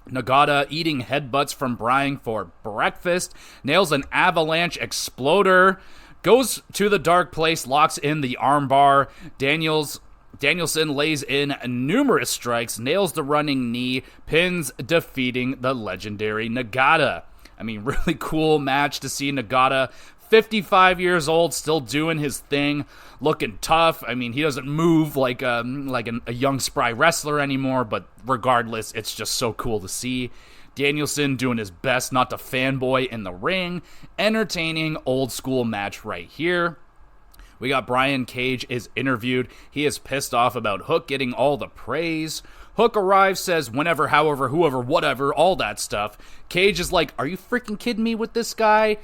Nagata eating headbutts from Bryan for breakfast, nails an avalanche exploder, goes to the dark place, locks in the armbar. Danielson lays in numerous strikes, nails the running knee, pins, defeating the legendary Nagata. I mean, really cool match to see Nagata, 55 years old, still doing his thing, looking tough. I mean, he doesn't move like a young, spry wrestler anymore, but regardless, it's just so cool to see. Danielson doing his best not to fanboy in the ring. Entertaining old school match right here. We got Brian Cage is interviewed. He is pissed off about Hook getting all the praise. Hook arrives, says whenever, however, whoever, whatever, all that stuff. Cage is like, are you freaking kidding me with this guy?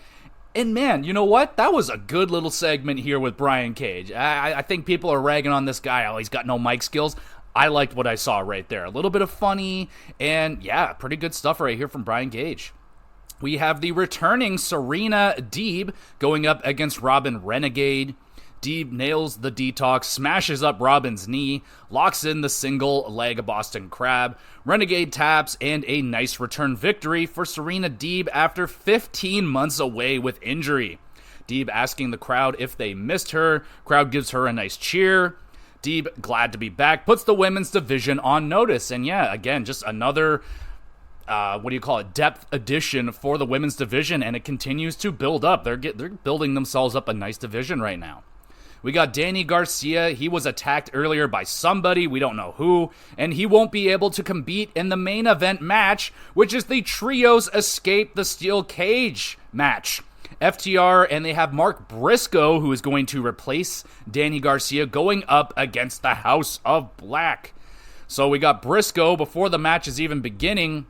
And man, you know what? That was a good little segment here with Brian Cage. I think people are ragging on this guy. Oh, he's got no mic skills. I liked what I saw right there. A little bit of funny, and yeah, pretty good stuff right here from Brian Cage. We have the returning Serena Deeb going up against Robin Renegade. Deeb nails the detox, smashes up Robin's knee, locks in the single leg Boston Crab. Renegade taps, and a nice return victory for Serena Deeb after 15 months away with injury. Deeb asking the crowd if they missed her. Crowd gives her a nice cheer. Deeb, glad to be back, puts the women's division on notice. And yeah, again, just another depth addition for the women's division, and it continues to build up. They're building themselves up a nice division right now. We got Danny Garcia. He was attacked earlier by somebody, we don't know who, and he won't be able to compete in the main event match, which is the Trios Escape the Steel Cage match. FTR, and they have Mark Briscoe, who is going to replace Danny Garcia, going up against the House of Black. So we got Briscoe, before the match is even beginning,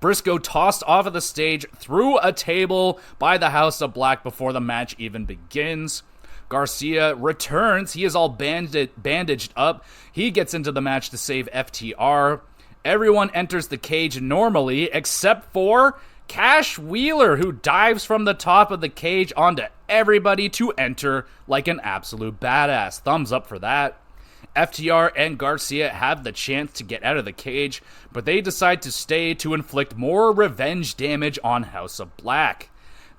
Briscoe tossed off of the stage through a table by the House of Black before the match even begins. Garcia returns. He is all bandaged up. He gets into the match to save FTR. Everyone enters the cage normally, except for Cash Wheeler, who dives from the top of the cage onto everybody to enter like an absolute badass. Thumbs up for that. FTR and Garcia have the chance to get out of the cage, but they decide to stay to inflict more revenge damage on House of Black.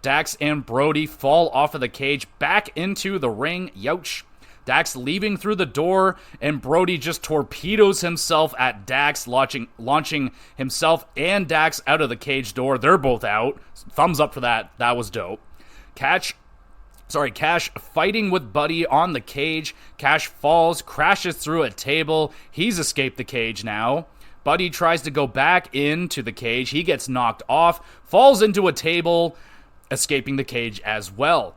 Dax and Brody fall off of the cage back into the ring. Youch. Dax leaving through the door, and Brody just torpedoes himself at Dax, launching himself and Dax out of the cage door. They're both out. Thumbs up for that. That was dope. Cash fighting with Buddy on the cage. Cash falls, crashes through a table. He's escaped the cage now. Buddy tries to go back into the cage. He gets knocked off, falls into a table, escaping the cage as well.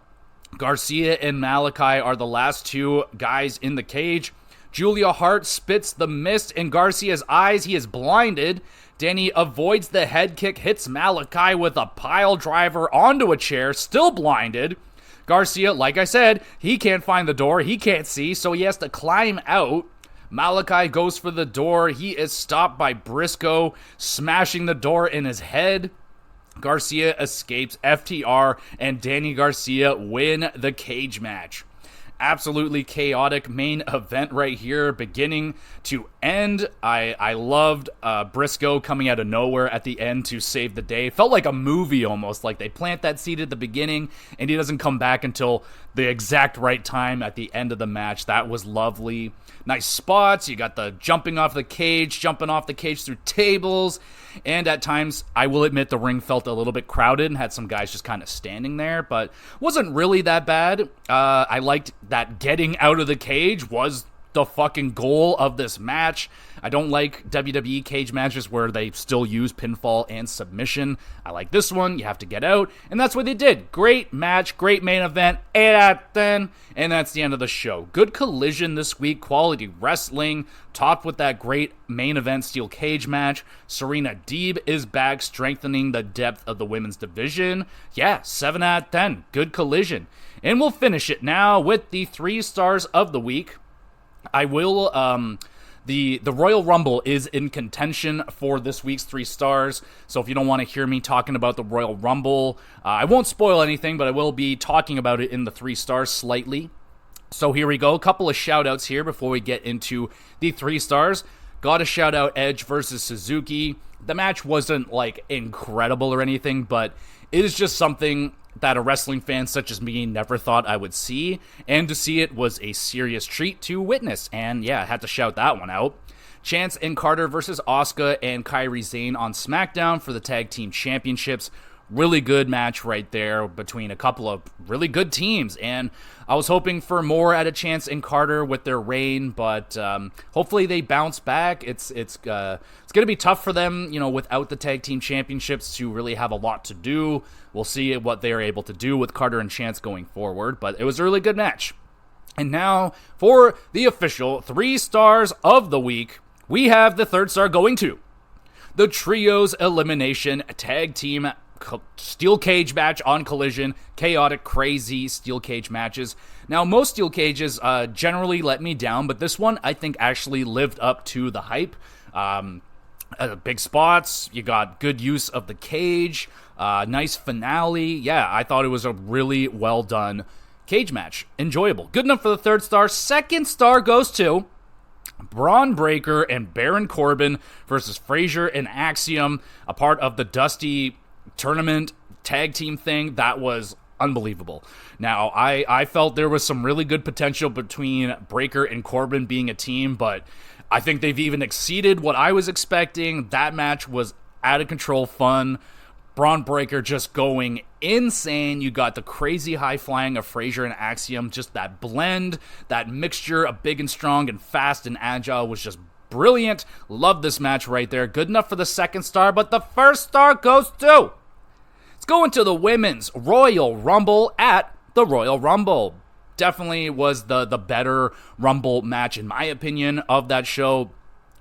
Garcia and Malachi are the last two guys in the cage. Julia Hart spits the mist in Garcia's eyes. He is blinded. Danny avoids the head kick, hits Malachi with a pile driver onto a chair, still blinded. Garcia, like I said, he can't find the door. He can't see, so he has to climb out. Malachi goes for the door. He is stopped by Briscoe, smashing the door in his head. Garcia escapes. FTR and Danny Garcia win the cage match. Absolutely chaotic main event right here, beginning to end. I loved Briscoe coming out of nowhere at the end to save the day. Felt like a movie almost, like they plant that seed at the beginning and he doesn't come back until the exact right time at the end of the match. That was lovely. Nice spots. You got the jumping off the cage through tables. And at times, I will admit, the ring felt a little bit crowded and had some guys just kind of standing there, but wasn't really that bad. I liked that getting out of the cage was the fucking goal of this match. I don't like WWE cage matches where they still use pinfall and submission. I like this one. You have to get out, and that's what they did. Great match, great main event, 8 out of 10, and that's the end of the show. Good collision this week, quality wrestling, topped with that great main event steel cage match. Serena Deeb is back, strengthening the depth of the women's division. Yeah, 7 out of 10, good collision. And we'll finish it now with the 3 stars of the week. I will The Royal Rumble is in contention for this week's 3 stars, so if you don't want to hear me talking about the Royal Rumble, I won't spoil anything, but I will be talking about it in the 3 stars slightly. So here we go, a couple of shout-outs here before we get into the 3 stars. Gotta shout out Edge versus Suzuki. The match wasn't, incredible or anything, but it is just something that a wrestling fan such as me never thought I would see, and to see it was a serious treat to witness, and yeah, I had to shout that one out. Chance and Carter versus Asuka and Kairi Sane on SmackDown for the Tag Team Championships. Really good match right there between a couple of really good teams, and I was hoping for more out of Chance and Carter with their reign, but hopefully they bounce back. It's going to be tough for them, without the Tag Team Championships to really have a lot to do. We'll see what they're able to do with Carter and Chance going forward, but it was a really good match. And now for the official 3 stars of the week, we have the 3rd star going to the Trios Elimination Tag Team Steel Cage match on Collision. Chaotic, crazy steel cage matches. Now, most steel cages generally let me down, but this one I think actually lived up to the hype. Big spots, you got good use of the cage, nice finale. Yeah, I thought it was a really well done cage match. Enjoyable. Good enough for the 3rd star. 2nd star goes to Braun Breaker and Baron Corbin versus Frazier and Axiom, a part of the Dusty tournament tag team thing. That was unbelievable. Now, I felt there was some really good potential between Breaker and Corbin being a team, but I think they've even exceeded what I was expecting. That match was out of control fun. Braun Breaker just going insane. You got the crazy high flying of Frazier and Axiom. Just that blend, that mixture of big and strong and fast and agile was just brilliant. Love this match right there. Good enough for the 2nd star, but the 1st star goes to... It's going to the Women's Royal Rumble at the Royal Rumble. Definitely was the better Rumble match, in my opinion, of that show.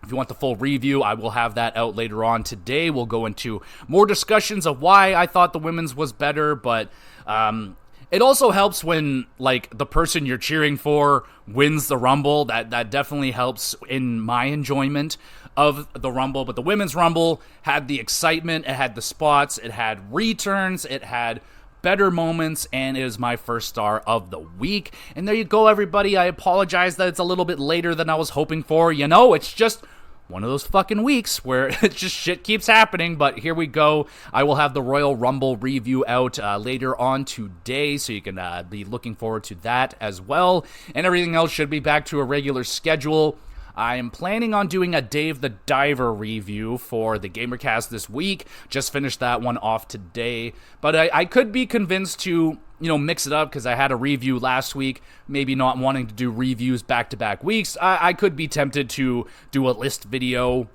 If you want the full review, I will have that out later on today. We'll go into more discussions of why I thought the women's was better, but it also helps when, the person you're cheering for wins the Rumble. That definitely helps in my enjoyment of the Rumble. But the Women's Rumble had the excitement, it had the spots, it had returns, it had better moments, and it is my 1st star of the week. And there you go, everybody. I apologize that it's a little bit later than I was hoping for. It's just one of those fucking weeks where it's just shit keeps happening, but here we go. I will have the Royal Rumble review out later on today, so you can be looking forward to that as well. And everything else should be back to a regular schedule. I am planning on doing a Dave the Diver review for the GamerCast this week. Just finished that one off today. But I could be convinced to, mix it up because I had a review last week. Maybe not wanting to do reviews back-to-back weeks. I could be tempted to do a list video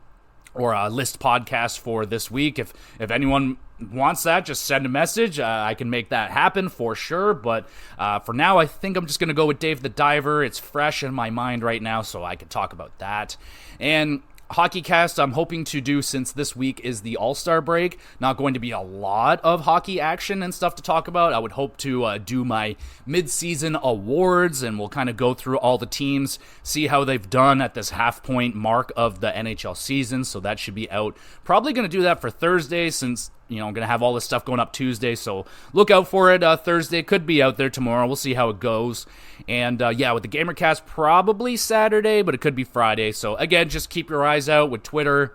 or a list podcast for this week. If anyone wants that, just send a message. I can make that happen for sure, but for now I think I'm just going to go with Dave the Diver. It's fresh in my mind right now, so I can talk about that. And HockeyCast, I'm hoping to do, since this week is the All-Star break, not going to be a lot of hockey action and stuff to talk about. I would hope to do my mid-season awards, and we'll kind of go through all the teams, see how they've done at this half-point mark of the NHL season, so that should be out. Probably going to do that for Thursday, since I'm going to have all this stuff going up Tuesday, so look out for it Thursday. Could be out there tomorrow. We'll see how it goes. And, with the GamerCast, probably Saturday, but it could be Friday. So, again, just keep your eyes out with Twitter.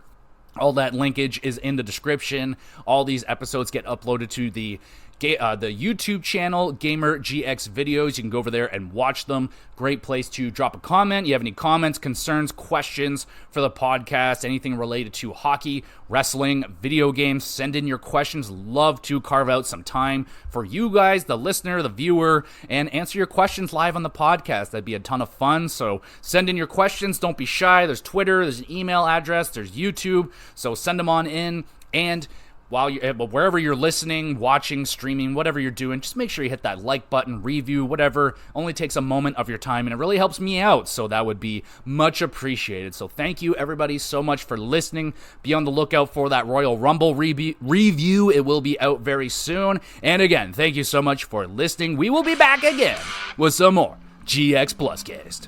All that linkage is in the description. All these episodes get uploaded to the YouTube channel, Gamer GX Videos. You can go over there and watch them. Great place to drop a comment. You have any comments, concerns, questions for the podcast, anything related to hockey, wrestling, video games, send in your questions. Love to carve out some time for you guys, the listener, the viewer, and answer your questions live on the podcast. That'd be a ton of fun. So send in your questions. Don't be shy. There's Twitter, there's an email address, there's YouTube. So send them on in. And wherever you're listening, watching, streaming, whatever you're doing, just make sure you hit that like button, review, whatever. Only takes a moment of your time, and it really helps me out, so that would be much appreciated. So thank you, everybody, so much for listening. Be on the lookout for that Royal Rumble review. It will be out very soon. And again, thank you so much for listening. We will be back again with some more GX Plus Cast.